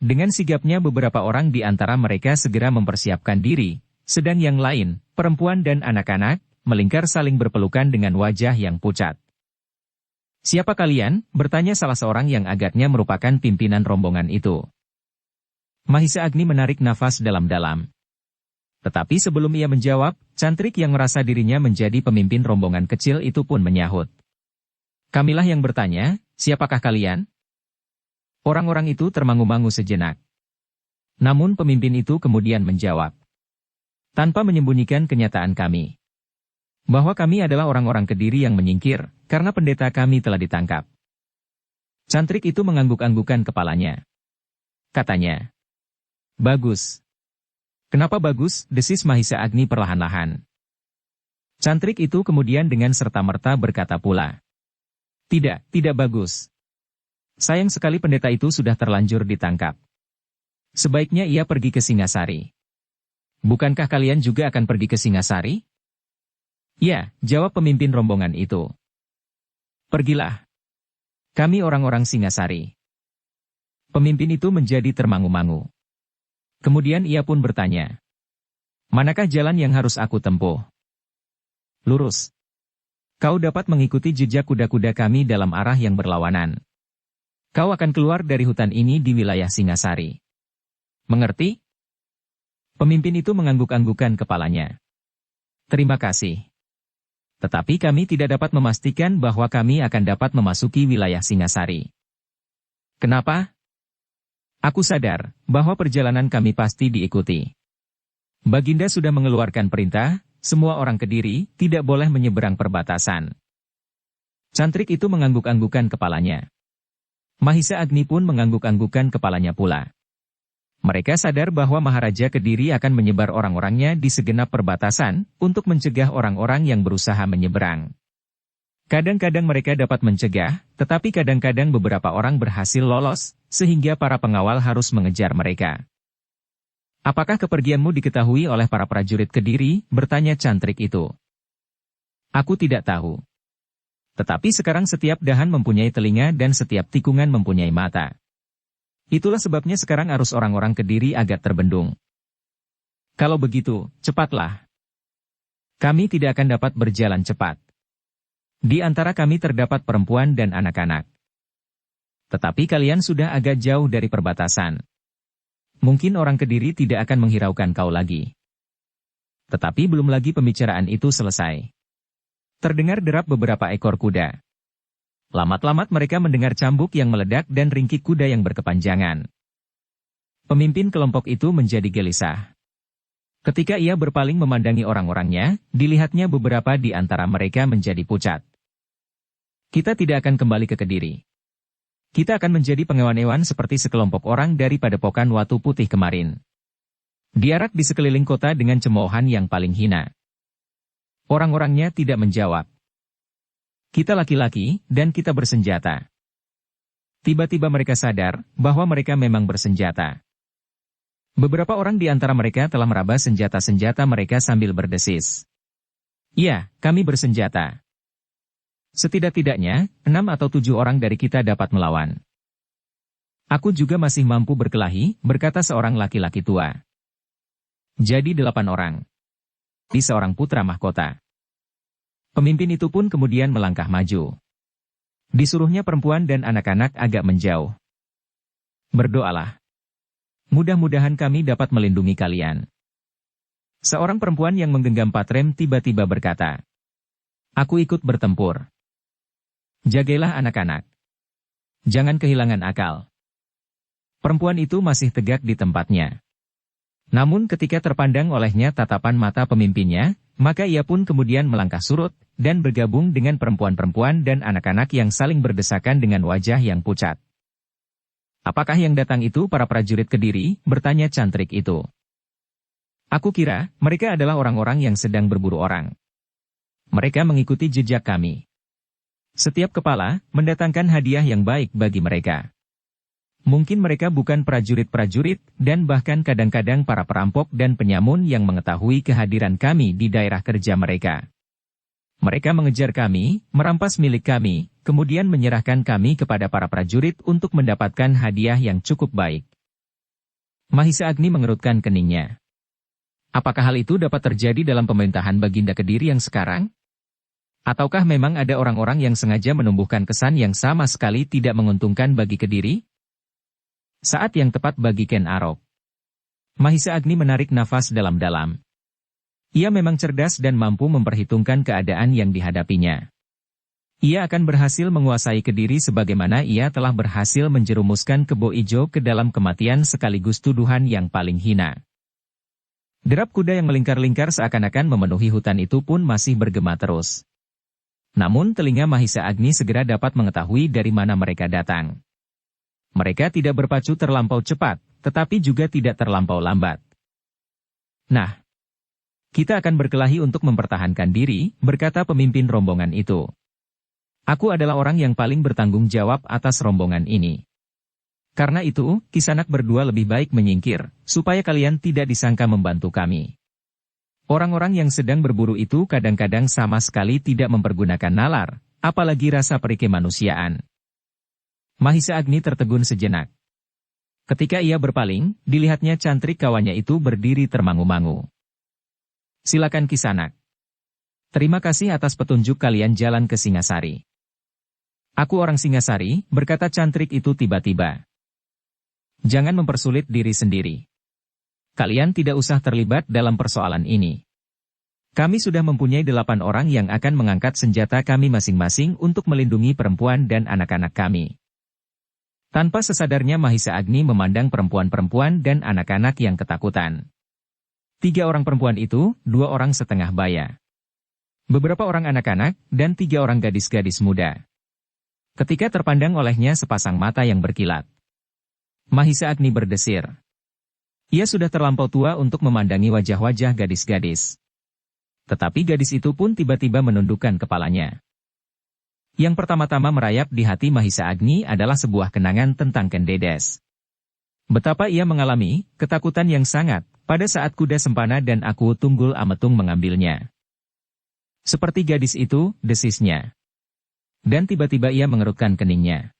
Dengan sigapnya beberapa orang di antara mereka segera mempersiapkan diri, sedang yang lain, perempuan dan anak-anak, melingkar saling berpelukan dengan wajah yang pucat. Siapa kalian? Bertanya salah seorang yang agaknya merupakan pimpinan rombongan itu. Mahisa Agni menarik nafas dalam-dalam. Tetapi sebelum ia menjawab, cantrik yang merasa dirinya menjadi pemimpin rombongan kecil itu pun menyahut. Kamilah yang bertanya, siapakah kalian? Orang-orang itu termangu-mangu sejenak. Namun pemimpin itu kemudian menjawab. Tanpa menyembunyikan kenyataan kami. Bahwa kami adalah orang-orang Kediri yang menyingkir, karena pendeta kami telah ditangkap. Cantrik itu mengangguk-anggukan kepalanya. Katanya. Bagus. Kenapa bagus? Desis Mahisa Agni perlahan-lahan. Cantrik itu kemudian dengan serta-merta berkata pula. Tidak bagus. Sayang sekali pendeta itu sudah terlanjur ditangkap. Sebaiknya ia pergi ke Singasari. Bukankah kalian juga akan pergi ke Singasari? Ya, jawab pemimpin rombongan itu. Pergilah. Kami orang-orang Singasari. Pemimpin itu menjadi termangu-mangu. Kemudian ia pun bertanya. Manakah jalan yang harus aku tempuh? Lurus. Kau dapat mengikuti jejak kuda-kuda kami dalam arah yang berlawanan. Kau akan keluar dari hutan ini di wilayah Singasari. Mengerti? Pemimpin itu mengangguk-anggukan kepalanya. Terima kasih. Tetapi kami tidak dapat memastikan bahwa kami akan dapat memasuki wilayah Singasari. Kenapa? Aku sadar bahwa perjalanan kami pasti diikuti. Baginda sudah mengeluarkan perintah, semua orang Kediri tidak boleh menyeberang perbatasan. Cantrik itu mengangguk-anggukan kepalanya. Mahisa Agni pun mengangguk-anggukan kepalanya pula. Mereka sadar bahwa Maharaja Kediri akan menyebar orang-orangnya di segenap perbatasan untuk mencegah orang-orang yang berusaha menyeberang. Kadang-kadang mereka dapat mencegah, tetapi kadang-kadang beberapa orang berhasil lolos, sehingga para pengawal harus mengejar mereka. Apakah kepergianmu diketahui oleh para prajurit Kediri? Bertanya cantrik itu. Aku tidak tahu. Tetapi sekarang setiap dahan mempunyai telinga dan setiap tikungan mempunyai mata. Itulah sebabnya sekarang arus orang-orang Kediri agak terbendung. Kalau begitu, cepatlah. Kami tidak akan dapat berjalan cepat. Di antara kami terdapat perempuan dan anak-anak. Tetapi kalian sudah agak jauh dari perbatasan. Mungkin orang Kediri tidak akan menghiraukan kau lagi. Tetapi belum lagi pembicaraan itu selesai. Terdengar derap beberapa ekor kuda. Lamat-lamat mereka mendengar cambuk yang meledak dan ringkik kuda yang berkepanjangan. Pemimpin kelompok itu menjadi gelisah. Ketika ia berpaling memandangi orang-orangnya, dilihatnya beberapa di antara mereka menjadi pucat. Kita tidak akan kembali ke Kediri. Kita akan menjadi pengewan-ewan seperti sekelompok orang dari Padepokan Watu Putih kemarin. Diarak di sekeliling kota dengan cemoohan yang paling hina. Orang-orangnya tidak menjawab. Kita laki-laki, dan kita bersenjata. Tiba-tiba mereka sadar bahwa mereka memang bersenjata. Beberapa orang di antara mereka telah meraba senjata-senjata mereka sambil berdesis. Ya, kami bersenjata. Setidak-tidaknya, 6 atau 7 orang dari kita dapat melawan. Aku juga masih mampu berkelahi, berkata seorang laki-laki tua. Jadi 8 orang. Di seorang putra mahkota. Pemimpin itu pun kemudian melangkah maju. Disuruhnya perempuan dan anak-anak agak menjauh. Berdoalah. Mudah-mudahan kami dapat melindungi kalian. Seorang perempuan yang menggenggam patrem tiba-tiba berkata, aku ikut bertempur. Jagailah anak-anak. Jangan kehilangan akal. Perempuan itu masih tegak di tempatnya. Namun ketika terpandang olehnya tatapan mata pemimpinnya, maka ia pun kemudian melangkah surut, dan bergabung dengan perempuan-perempuan dan anak-anak yang saling berdesakan dengan wajah yang pucat. Apakah yang datang itu para prajurit Kediri? Bertanya cantrik itu. Aku kira, mereka adalah orang-orang yang sedang berburu orang. Mereka mengikuti jejak kami. Setiap kepala, mendatangkan hadiah yang baik bagi mereka. Mungkin mereka bukan prajurit-prajurit, dan bahkan kadang-kadang para perampok dan penyamun yang mengetahui kehadiran kami di daerah kerja mereka. Mereka mengejar kami, merampas milik kami, kemudian menyerahkan kami kepada para prajurit untuk mendapatkan hadiah yang cukup baik. Mahisa Agni mengerutkan keningnya. Apakah hal itu dapat terjadi dalam pemerintahan Baginda Kediri yang sekarang? Ataukah memang ada orang-orang yang sengaja menumbuhkan kesan yang sama sekali tidak menguntungkan bagi Kediri? Saat yang tepat bagi Ken Arok. Mahisa Agni menarik nafas dalam-dalam. Ia memang cerdas dan mampu memperhitungkan keadaan yang dihadapinya. Ia akan berhasil menguasai Kediri sebagaimana ia telah berhasil menjerumuskan Kebo Ijo ke dalam kematian sekaligus tuduhan yang paling hina. Derap kuda yang melingkar-lingkar seakan-akan memenuhi hutan itu pun masih bergema terus. Namun telinga Mahisa Agni segera dapat mengetahui dari mana mereka datang. Mereka tidak berpacu terlampau cepat, tetapi juga tidak terlampau lambat. Nah, kita akan berkelahi untuk mempertahankan diri, berkata pemimpin rombongan itu. Aku adalah orang yang paling bertanggung jawab atas rombongan ini. Karena itu, Kisanak berdua lebih baik menyingkir, supaya kalian tidak disangka membantu kami. Orang-orang yang sedang berburu itu kadang-kadang sama sekali tidak mempergunakan nalar, apalagi rasa perikemanusiaan. Mahisa Agni tertegun sejenak. Ketika ia berpaling, dilihatnya cantrik kawannya itu berdiri termangu-mangu. Silakan Kisanak. Terima kasih atas petunjuk kalian jalan ke Singasari. Aku orang Singasari, berkata cantrik itu tiba-tiba. Jangan mempersulit diri sendiri. Kalian tidak usah terlibat dalam persoalan ini. Kami sudah mempunyai 8 orang yang akan mengangkat senjata kami masing-masing untuk melindungi perempuan dan anak-anak kami. Tanpa sesadarnya Mahisa Agni memandang perempuan-perempuan dan anak-anak yang ketakutan. 3 orang perempuan itu, 2 orang setengah baya. Beberapa orang anak-anak, dan 3 orang gadis-gadis muda. Ketika terpandang olehnya sepasang mata yang berkilat. Mahisa Agni berdesir. Ia sudah terlampau tua untuk memandangi wajah-wajah gadis-gadis. Tetapi gadis itu pun tiba-tiba menundukkan kepalanya. Yang pertama-tama merayap di hati Mahisa Agni adalah sebuah kenangan tentang Kendedes. Betapa ia mengalami ketakutan yang sangat pada saat kuda sempana dan aku Tunggul Ametung mengambilnya. Seperti gadis itu, desisnya. Dan tiba-tiba ia mengerutkan keningnya.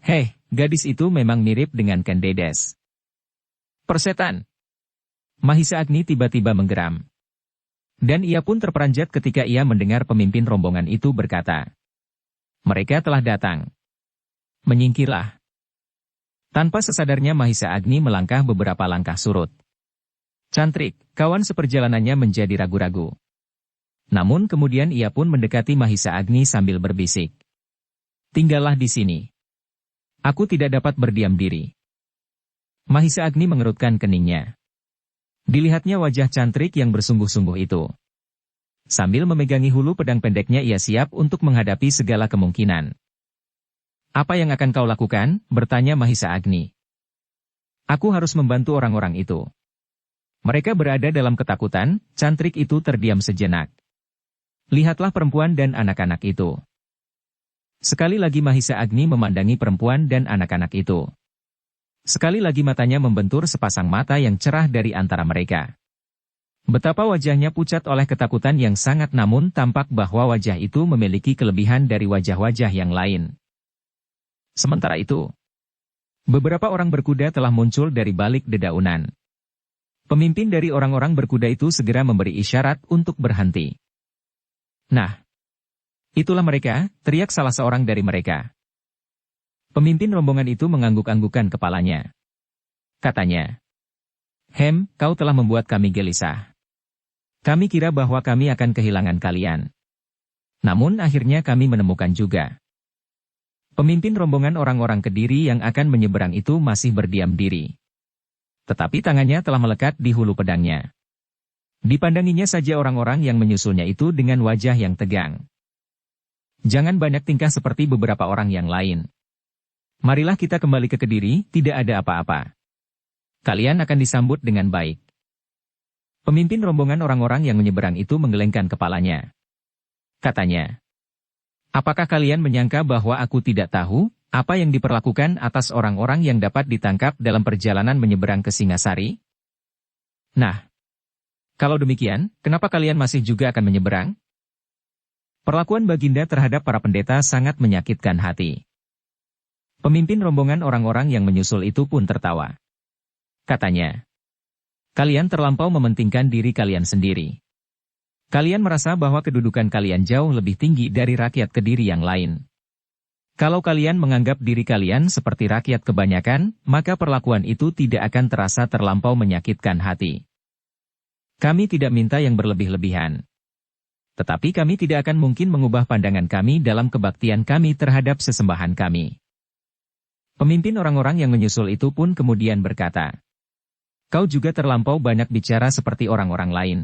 Hei, gadis itu memang mirip dengan Kendedes. Persetan! Mahisa Agni tiba-tiba menggeram. Dan ia pun terperanjat ketika ia mendengar pemimpin rombongan itu berkata, "Mereka telah datang. Menyingkirlah." Tanpa sesadarnya Mahisa Agni melangkah beberapa langkah surut. Cantrik, kawan seperjalanannya menjadi ragu-ragu. Namun kemudian ia pun mendekati Mahisa Agni sambil berbisik, "Tinggallah di sini. Aku tidak dapat berdiam diri." Mahisa Agni mengerutkan keningnya. Dilihatnya wajah cantrik yang bersungguh-sungguh itu. Sambil memegangi hulu pedang pendeknya ia siap untuk menghadapi segala kemungkinan. "Apa yang akan kau lakukan?" bertanya Mahisa Agni. "Aku harus membantu orang-orang itu." Mereka berada dalam ketakutan, cantrik itu terdiam sejenak. Lihatlah perempuan dan anak-anak itu. Sekali lagi Mahisa Agni memandangi perempuan dan anak-anak itu. Sekali lagi matanya membentur sepasang mata yang cerah dari antara mereka. Betapa wajahnya pucat oleh ketakutan yang sangat, namun tampak bahwa wajah itu memiliki kelebihan dari wajah-wajah yang lain. Sementara itu, beberapa orang berkuda telah muncul dari balik dedaunan. Pemimpin dari orang-orang berkuda itu segera memberi isyarat untuk berhenti. "Nah, itulah mereka," teriak salah seorang dari mereka. Pemimpin rombongan itu mengangguk-anggukan kepalanya. Katanya, kau telah membuat kami gelisah. Kami kira bahwa kami akan kehilangan kalian. Namun akhirnya kami menemukan juga." Pemimpin rombongan orang-orang Kediri yang akan menyeberang itu masih berdiam diri. Tetapi tangannya telah melekat di hulu pedangnya. Dipandanginya saja orang-orang yang menyusulnya itu dengan wajah yang tegang. "Jangan banyak tingkah seperti beberapa orang yang lain. Marilah kita kembali ke Kediri, tidak ada apa-apa. Kalian akan disambut dengan baik." Pemimpin rombongan orang-orang yang menyeberang itu menggelengkan kepalanya. Katanya, "Apakah kalian menyangka bahwa aku tidak tahu apa yang diperlakukan atas orang-orang yang dapat ditangkap dalam perjalanan menyeberang ke Singasari? Nah, kalau demikian, kenapa kalian masih juga akan menyeberang?" Perlakuan Baginda terhadap para pendeta sangat menyakitkan hati. Pemimpin rombongan orang-orang yang menyusul itu pun tertawa. Katanya, "Kalian terlampau mementingkan diri kalian sendiri. Kalian merasa bahwa kedudukan kalian jauh lebih tinggi dari rakyat Kediri yang lain. Kalau kalian menganggap diri kalian seperti rakyat kebanyakan, maka perlakuan itu tidak akan terasa terlampau menyakitkan hati. Kami tidak minta yang berlebih-lebihan. Tetapi kami tidak akan mungkin mengubah pandangan kami dalam kebaktian kami terhadap sesembahan kami." Pemimpin orang-orang yang menyusul itu pun kemudian berkata, "Kau juga terlampau banyak bicara seperti orang-orang lain.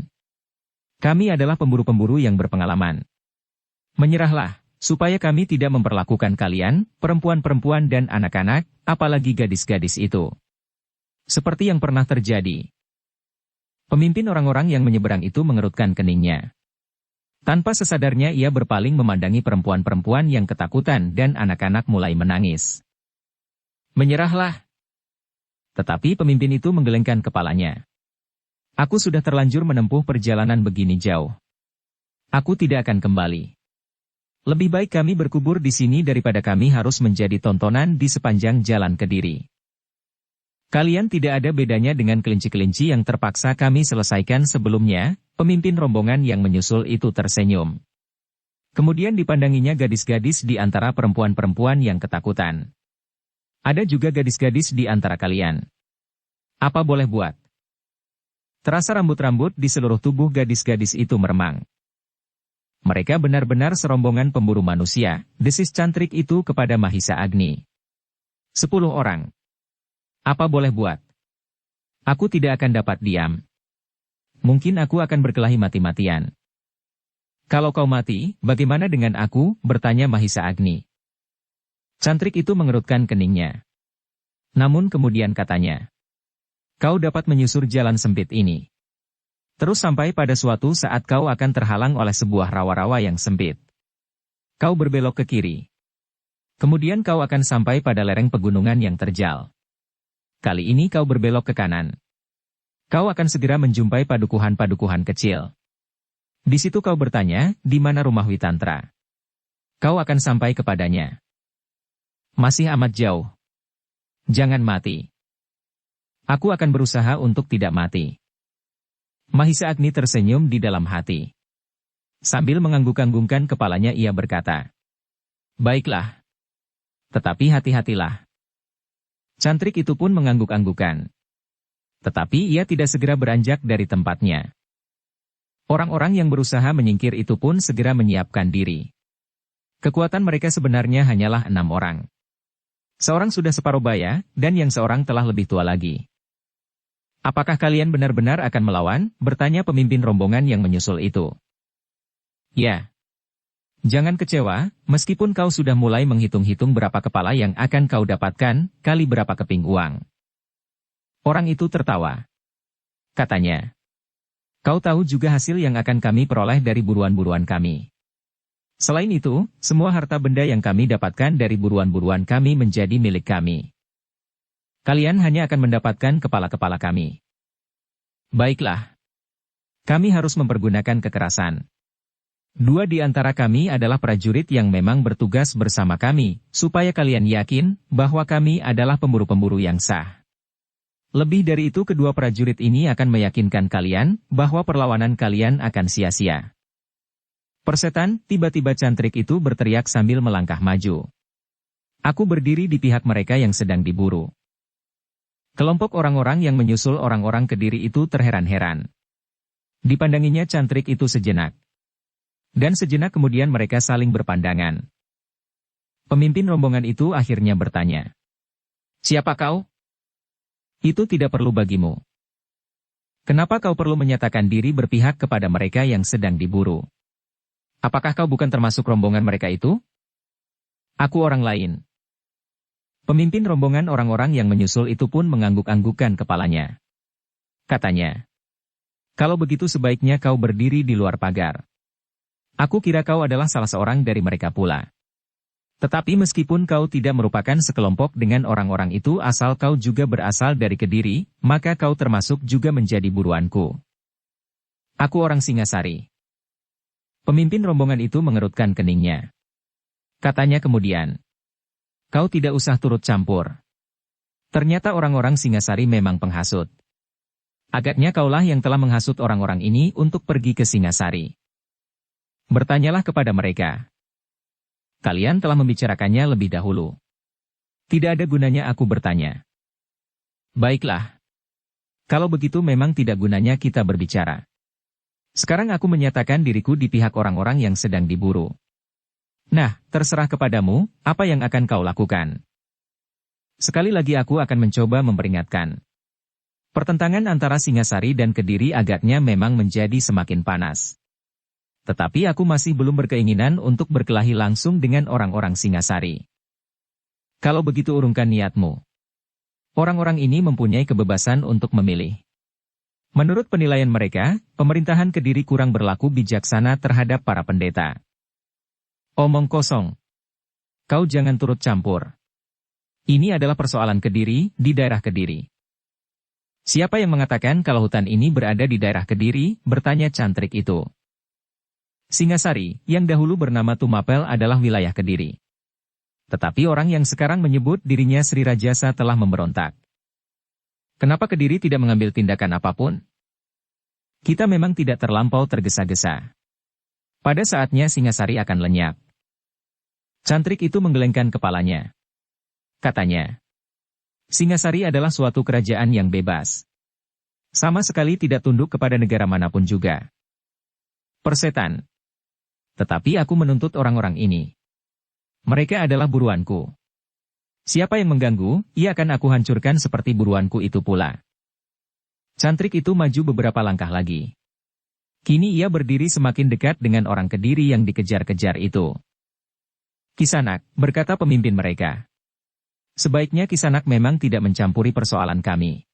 Kami adalah pemburu-pemburu yang berpengalaman. Menyerahlah, supaya kami tidak memperlakukan kalian, perempuan-perempuan dan anak-anak, apalagi gadis-gadis itu, seperti yang pernah terjadi." Pemimpin orang-orang yang menyeberang itu mengerutkan keningnya. Tanpa sesadarnya ia berpaling memandangi perempuan-perempuan yang ketakutan dan anak-anak mulai menangis. "Menyerahlah." Tetapi pemimpin itu menggelengkan kepalanya. "Aku sudah terlanjur menempuh perjalanan begini jauh. Aku tidak akan kembali. Lebih baik kami berkubur di sini daripada kami harus menjadi tontonan di sepanjang jalan Kediri. Kalian tidak ada bedanya dengan kelinci-kelinci yang terpaksa kami selesaikan sebelumnya." Pemimpin rombongan yang menyusul itu tersenyum. Kemudian dipandanginya gadis-gadis di antara perempuan-perempuan yang ketakutan. "Ada juga gadis-gadis di antara kalian. Apa boleh buat?" Terasa rambut-rambut di seluruh tubuh gadis-gadis itu meremang. Mereka benar-benar serombongan pemburu manusia, desis cantrik itu kepada Mahisa Agni. 10 orang. Apa boleh buat? Aku tidak akan dapat diam. Mungkin aku akan berkelahi mati-matian. Kalau kau mati, bagaimana dengan aku? Bertanya Mahisa Agni. Cantrik itu mengerutkan keningnya. Namun kemudian katanya, kau dapat menyusur jalan sempit ini. Terus sampai pada suatu saat kau akan terhalang oleh sebuah rawa-rawa yang sempit. Kau berbelok ke kiri. Kemudian kau akan sampai pada lereng pegunungan yang terjal. Kali ini kau berbelok ke kanan. Kau akan segera menjumpai padukuhan-padukuhan kecil. Di situ kau bertanya, di mana rumah Witantra? Kau akan sampai kepadanya. Masih amat jauh. Jangan mati. Aku akan berusaha untuk tidak mati. Mahisa Agni tersenyum di dalam hati. Sambil mengangguk-anggungkan kepalanya ia berkata, "Baiklah. Tetapi hati-hatilah." Cantrik itu pun mengangguk-anggukan. Tetapi ia tidak segera beranjak dari tempatnya. Orang-orang yang berusaha menyingkir itu pun segera menyiapkan diri. Kekuatan mereka sebenarnya hanyalah 6 orang. Seorang sudah separuh baya, dan yang seorang telah lebih tua lagi. "Apakah kalian benar-benar akan melawan?" bertanya pemimpin rombongan yang menyusul itu. "Ya. Jangan kecewa, meskipun kau sudah mulai menghitung-hitung berapa kepala yang akan kau dapatkan, kali berapa keping uang." Orang itu tertawa. Katanya, "Kau tahu juga hasil yang akan kami peroleh dari buruan-buruan kami. Selain itu, semua harta benda yang kami dapatkan dari buruan-buruan kami menjadi milik kami. Kalian hanya akan mendapatkan kepala-kepala kami. Baiklah. Kami harus mempergunakan kekerasan. 2 di antara kami adalah prajurit yang memang bertugas bersama kami, supaya kalian yakin bahwa kami adalah pemburu-pemburu yang sah. Lebih dari itu kedua prajurit ini akan meyakinkan kalian bahwa perlawanan kalian akan sia-sia." "Persetan," tiba-tiba cantrik itu berteriak sambil melangkah maju. "Aku berdiri di pihak mereka yang sedang diburu." Kelompok orang-orang yang menyusul orang-orang Kediri itu terheran-heran. Dipandanginya cantrik itu sejenak. Dan sejenak kemudian mereka saling berpandangan. Pemimpin rombongan itu akhirnya bertanya, "Siapa kau?" "Itu tidak perlu bagimu. Kenapa kau perlu menyatakan diri berpihak kepada mereka yang sedang diburu? Apakah kau bukan termasuk rombongan mereka itu?" "Aku orang lain." Pemimpin rombongan orang-orang yang menyusul itu pun mengangguk-anggukkan kepalanya. Katanya, "Kalau begitu sebaiknya kau berdiri di luar pagar. Aku kira kau adalah salah seorang dari mereka pula. Tetapi meskipun kau tidak merupakan sekelompok dengan orang-orang itu asal kau juga berasal dari Kediri, maka kau termasuk juga menjadi buruanku. Aku orang Singasari." Pemimpin rombongan itu mengerutkan keningnya. Katanya kemudian, "Kau tidak usah turut campur. Ternyata orang-orang Singasari memang penghasut. Agaknya kaulah yang telah menghasut orang-orang ini untuk pergi ke Singasari. Bertanyalah kepada mereka. Kalian telah membicarakannya lebih dahulu. Tidak ada gunanya aku bertanya." "Baiklah. Kalau begitu memang tidak gunanya kita berbicara. Sekarang aku menyatakan diriku di pihak orang-orang yang sedang diburu. Nah, terserah kepadamu, apa yang akan kau lakukan." Sekali lagi aku akan mencoba memperingatkan. Pertentangan antara Singasari dan Kediri agaknya memang menjadi semakin panas. Tetapi aku masih belum berkeinginan untuk berkelahi langsung dengan orang-orang Singasari. Kalau begitu urungkan niatmu. Orang-orang ini mempunyai kebebasan untuk memilih. Menurut penilaian mereka, pemerintahan Kediri kurang berlaku bijaksana terhadap para pendeta. Omong kosong. Kau jangan turut campur. Ini adalah persoalan Kediri, di daerah Kediri. "Siapa yang mengatakan kalau hutan ini berada di daerah Kediri?" bertanya cantrik itu. "Singasari, yang dahulu bernama Tumapel adalah wilayah Kediri. Tetapi orang yang sekarang menyebut dirinya Sri Rajasa telah memberontak. Kenapa Kediri tidak mengambil tindakan apapun? Kita memang tidak terlampau tergesa-gesa. Pada saatnya Singasari akan lenyap." Cantrik itu menggelengkan kepalanya. Katanya, "Singasari adalah suatu kerajaan yang bebas. Sama sekali tidak tunduk kepada negara manapun juga. Persetan. Tetapi aku menuntut orang-orang ini. Mereka adalah buruanku. Siapa yang mengganggu, ia akan aku hancurkan seperti buruanku itu pula." Cantrik itu maju beberapa langkah lagi. Kini ia berdiri semakin dekat dengan orang Kediri yang dikejar-kejar itu. "Kisanak," berkata pemimpin mereka. "Sebaiknya Kisanak memang tidak mencampuri persoalan kami.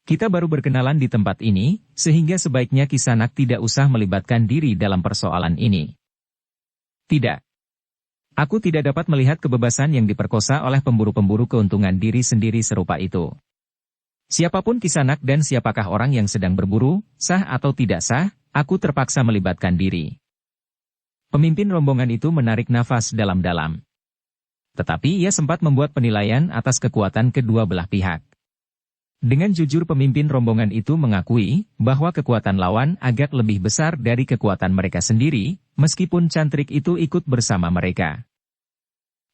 Kita baru berkenalan di tempat ini, sehingga sebaiknya Kisanak tidak usah melibatkan diri dalam persoalan ini." "Tidak. Aku tidak dapat melihat kebebasan yang diperkosa oleh pemburu-pemburu keuntungan diri sendiri serupa itu. Siapapun Kisanak dan siapakah orang yang sedang berburu, sah atau tidak sah, aku terpaksa melibatkan diri." Pemimpin rombongan itu menarik nafas dalam-dalam. Tetapi ia sempat membuat penilaian atas kekuatan kedua belah pihak. Dengan jujur pemimpin rombongan itu mengakui bahwa kekuatan lawan agak lebih besar dari kekuatan mereka sendiri, meskipun cantrik itu ikut bersama mereka.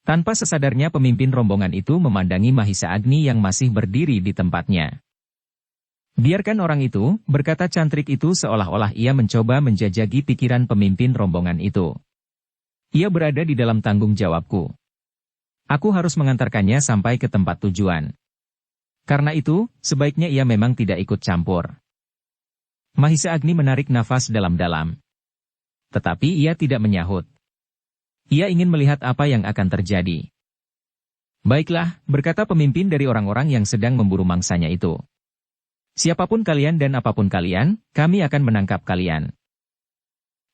Tanpa sesadarnya pemimpin rombongan itu memandangi Mahisa Agni yang masih berdiri di tempatnya. Biarkan orang itu, berkata cantrik itu seolah-olah ia mencoba menjajaki pikiran pemimpin rombongan itu. Ia berada di dalam tanggung jawabku. Aku harus mengantarkannya sampai ke tempat tujuan. Karena itu, sebaiknya ia memang tidak ikut campur. Mahisa Agni menarik nafas dalam-dalam. Tetapi ia tidak menyahut. Ia ingin melihat apa yang akan terjadi. Baiklah, berkata pemimpin dari orang-orang yang sedang memburu mangsanya itu. Siapapun kalian dan apapun kalian, kami akan menangkap kalian.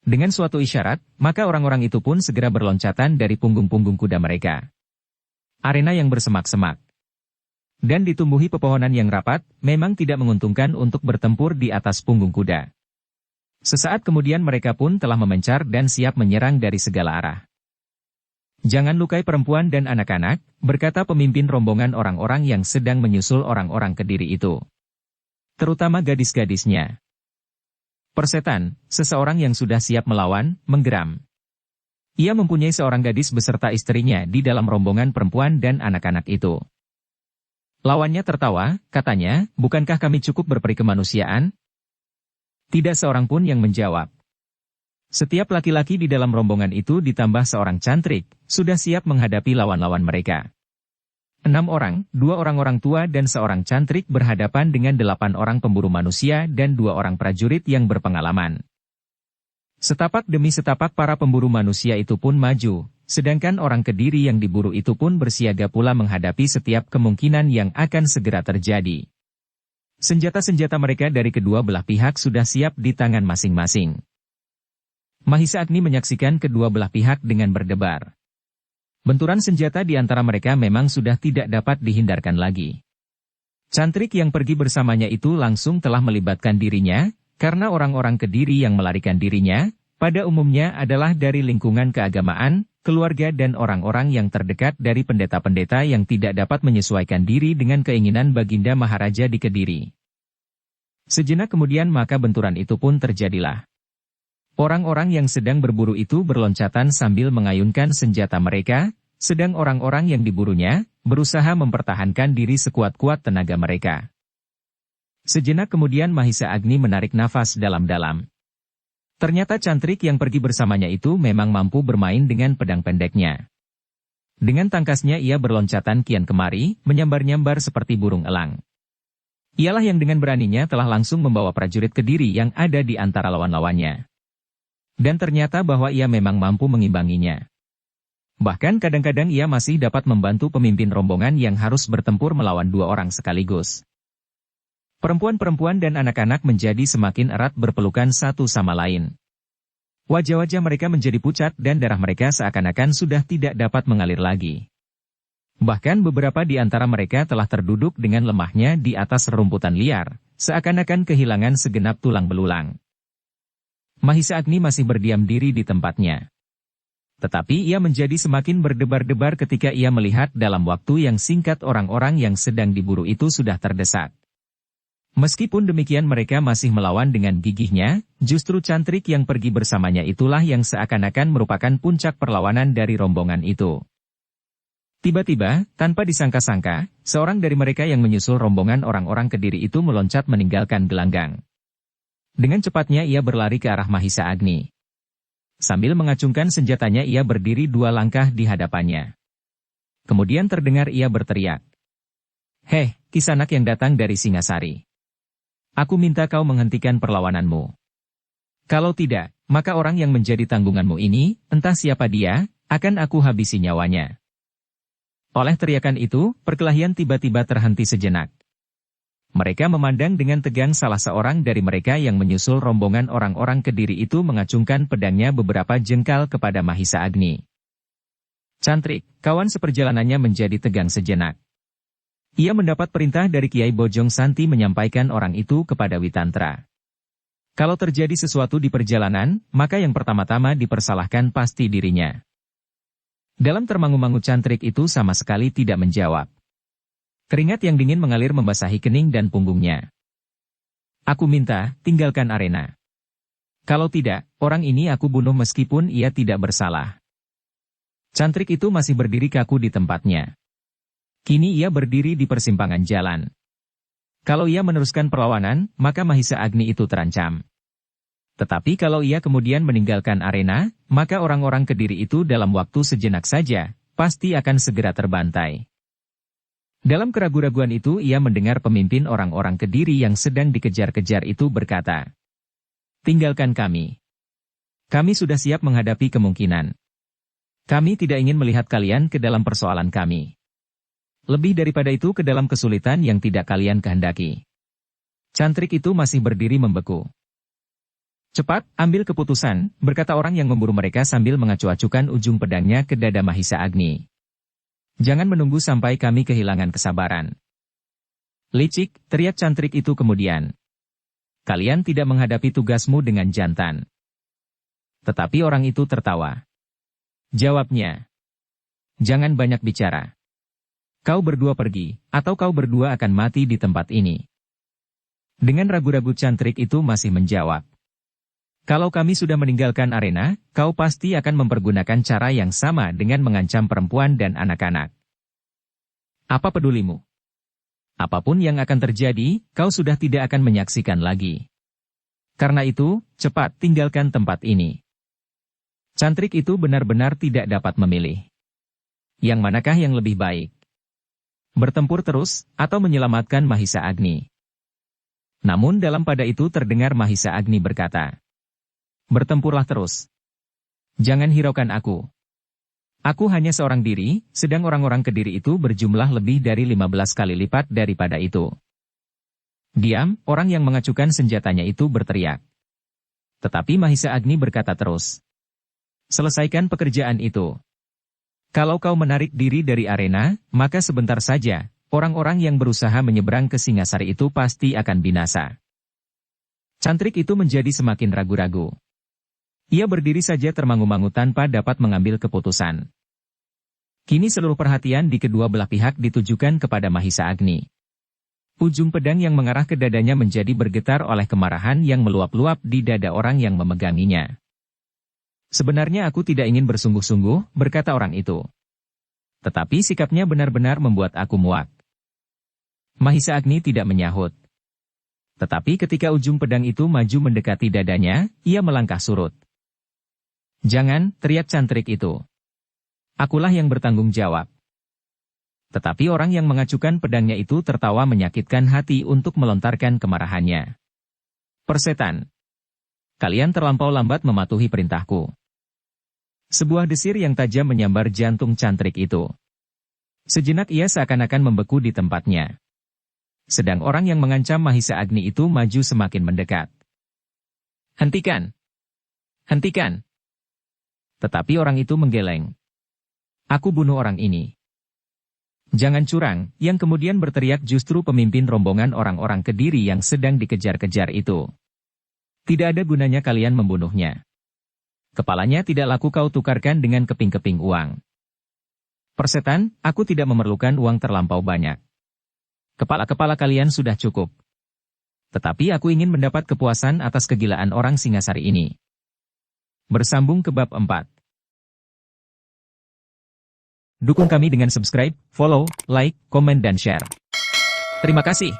Dengan suatu isyarat, maka orang-orang itu pun segera berloncatan dari punggung-punggung kuda mereka. Arena yang bersemak-semak dan ditumbuhi pepohonan yang rapat, memang tidak menguntungkan untuk bertempur di atas punggung kuda. Sesaat kemudian mereka pun telah memencar dan siap menyerang dari segala arah. Jangan lukai perempuan dan anak-anak, berkata pemimpin rombongan orang-orang yang sedang menyusul orang-orang Kediri itu. Terutama gadis-gadisnya. Persetan, seseorang yang sudah siap melawan, menggeram. Ia mempunyai seorang gadis beserta istrinya di dalam rombongan perempuan dan anak-anak itu. Lawannya tertawa, katanya, bukankah kami cukup berperi kemanusiaan? Tidak seorang pun yang menjawab. Setiap laki-laki di dalam rombongan itu ditambah seorang cantrik, sudah siap menghadapi lawan-lawan mereka. 6 orang, 2 orang tua dan seorang cantrik berhadapan dengan 8 orang pemburu manusia dan 2 orang prajurit yang berpengalaman. Setapak demi setapak para pemburu manusia itu pun maju. Sedangkan orang Kediri yang diburu itu pun bersiaga pula menghadapi setiap kemungkinan yang akan segera terjadi. Senjata-senjata mereka dari kedua belah pihak sudah siap di tangan masing-masing. Mahisa Agni menyaksikan kedua belah pihak dengan berdebar. Benturan senjata di antara mereka memang sudah tidak dapat dihindarkan lagi. Cantrik yang pergi bersamanya itu langsung telah melibatkan dirinya, karena orang-orang Kediri yang melarikan dirinya, pada umumnya adalah dari lingkungan keagamaan, keluarga dan orang-orang yang terdekat dari pendeta-pendeta yang tidak dapat menyesuaikan diri dengan keinginan Baginda Maharaja di Kediri. Sejenak kemudian maka benturan itu pun terjadilah. Orang-orang yang sedang berburu itu berloncatan sambil mengayunkan senjata mereka, sedang orang-orang yang diburunya berusaha mempertahankan diri sekuat-kuat tenaga mereka. Sejenak kemudian Mahisa Agni menarik nafas dalam-dalam. Ternyata cantrik yang pergi bersamanya itu memang mampu bermain dengan pedang pendeknya. Dengan tangkasnya ia berloncatan kian kemari, menyambar-nyambar seperti burung elang. Ialah yang dengan beraninya telah langsung membawa prajurit Kediri yang ada di antara lawan-lawannya. Dan ternyata bahwa ia memang mampu mengimbanginya. Bahkan kadang-kadang ia masih dapat membantu pemimpin rombongan yang harus bertempur melawan 2 orang sekaligus. Perempuan-perempuan dan anak-anak menjadi semakin erat berpelukan satu sama lain. Wajah-wajah mereka menjadi pucat dan darah mereka seakan-akan sudah tidak dapat mengalir lagi. Bahkan beberapa di antara mereka telah terduduk dengan lemahnya di atas rerumputan liar, seakan-akan kehilangan segenap tulang belulang. Mahisa Agni masih berdiam diri di tempatnya. Tetapi ia menjadi semakin berdebar-debar ketika ia melihat dalam waktu yang singkat orang-orang yang sedang diburu itu sudah terdesak. Meskipun demikian mereka masih melawan dengan gigihnya, justru cantrik yang pergi bersamanya itulah yang seakan-akan merupakan puncak perlawanan dari rombongan itu. Tiba-tiba, tanpa disangka-sangka, seorang dari mereka yang menyusul rombongan orang-orang Kediri itu meloncat meninggalkan gelanggang. Dengan cepatnya ia berlari ke arah Mahisa Agni. Sambil mengacungkan senjatanya ia berdiri 2 langkah di hadapannya. Kemudian terdengar ia berteriak. "Heh, Kisanak yang datang dari Singasari. Aku minta kau menghentikan perlawananmu. Kalau tidak, maka orang yang menjadi tanggunganmu ini, entah siapa dia, akan aku habisi nyawanya." Oleh teriakan itu, perkelahian tiba-tiba terhenti sejenak. Mereka memandang dengan tegang salah seorang dari mereka yang menyusul rombongan orang-orang Kediri itu mengacungkan pedangnya beberapa jengkal kepada Mahisa Agni. Cantrik, kawan seperjalanannya menjadi tegang sejenak. Ia mendapat perintah dari Kiai Bojong Santi menyampaikan orang itu kepada Witantra. Kalau terjadi sesuatu di perjalanan, maka yang pertama-tama dipersalahkan pasti dirinya. Dalam termangu-mangu cantrik itu sama sekali tidak menjawab. Keringat yang dingin mengalir membasahi kening dan punggungnya. Aku minta, tinggalkan arena. Kalau tidak, orang ini aku bunuh meskipun ia tidak bersalah. Cantrik itu masih berdiri kaku di tempatnya. Kini ia berdiri di persimpangan jalan. Kalau ia meneruskan perlawanan, maka Mahisa Agni itu terancam. Tetapi kalau ia kemudian meninggalkan arena, maka orang-orang Kediri itu dalam waktu sejenak saja, pasti akan segera terbantai. Dalam keraguan-raguan itu ia mendengar pemimpin orang-orang Kediri yang sedang dikejar-kejar itu berkata, "Tinggalkan kami. Kami sudah siap menghadapi kemungkinan. Kami tidak ingin melihat kalian ke dalam persoalan kami. Lebih daripada itu ke dalam kesulitan yang tidak kalian kehendaki." Cantrik itu masih berdiri membeku. "Cepat, ambil keputusan," berkata orang yang memburu mereka sambil mengacu-acukan ujung pedangnya ke dada Mahisa Agni. "Jangan menunggu sampai kami kehilangan kesabaran." "Licik," teriak Cantrik itu kemudian. "Kalian tidak menghadapi tugasmu dengan jantan." Tetapi orang itu tertawa. Jawabnya, "Jangan banyak bicara. Kau berdua pergi, atau kau berdua akan mati di tempat ini." Dengan ragu-ragu Cantrik itu masih menjawab, "Kalau kami sudah meninggalkan arena, kau pasti akan mempergunakan cara yang sama dengan mengancam perempuan dan anak-anak. Apa pedulimu? Apapun yang akan terjadi, kau sudah tidak akan menyaksikan lagi. Karena itu, cepat tinggalkan tempat ini." Cantrik itu benar-benar tidak dapat memilih. Yang manakah yang lebih baik? Bertempur terus, atau menyelamatkan Mahisa Agni? Namun dalam pada itu terdengar Mahisa Agni berkata, "Bertempurlah terus. Jangan hiraukan aku. Aku hanya seorang diri, sedang orang-orang Kediri itu berjumlah lebih dari 15 kali lipat daripada itu." "Diam," orang yang mengacukan senjatanya itu berteriak. Tetapi Mahisa Agni berkata terus, "Selesaikan pekerjaan itu. Kalau kau menarik diri dari arena, maka sebentar saja, orang-orang yang berusaha menyeberang ke Singasari itu pasti akan binasa." Cantrik itu menjadi semakin ragu-ragu. Ia berdiri saja termangu-mangu tanpa dapat mengambil keputusan. Kini seluruh perhatian di kedua belah pihak ditujukan kepada Mahisa Agni. Ujung pedang yang mengarah ke dadanya menjadi bergetar oleh kemarahan yang meluap-luap di dada orang yang memeganginya. "Sebenarnya aku tidak ingin bersungguh-sungguh," berkata orang itu. "Tetapi sikapnya benar-benar membuat aku muak." Mahisa Agni tidak menyahut. Tetapi ketika ujung pedang itu maju mendekati dadanya, ia melangkah surut. "Jangan," teriak Cantrik itu. "Akulah yang bertanggung jawab." Tetapi orang yang mengacukan pedangnya itu tertawa menyakitkan hati untuk melontarkan kemarahannya. "Persetan! Kalian terlampau lambat mematuhi perintahku." Sebuah desir yang tajam menyambar jantung Cantrik itu. Sejenak ia seakan-akan membeku di tempatnya. Sedang orang yang mengancam Mahisa Agni itu maju semakin mendekat. "Hentikan! Hentikan!" Tetapi orang itu menggeleng. "Aku bunuh orang ini." "Jangan curang," yang kemudian berteriak justru pemimpin rombongan orang-orang Kediri yang sedang dikejar-kejar itu. "Tidak ada gunanya kalian membunuhnya. Kepalanya tidak laku kau tukarkan dengan keping-keping uang." "Persetan, aku tidak memerlukan uang terlampau banyak. Kepala-kepala kalian sudah cukup. Tetapi aku ingin mendapat kepuasan atas kegilaan orang Singasari ini." Bersambung ke bab 4. Dukung kami dengan subscribe, follow, like, komen dan share. Terima kasih.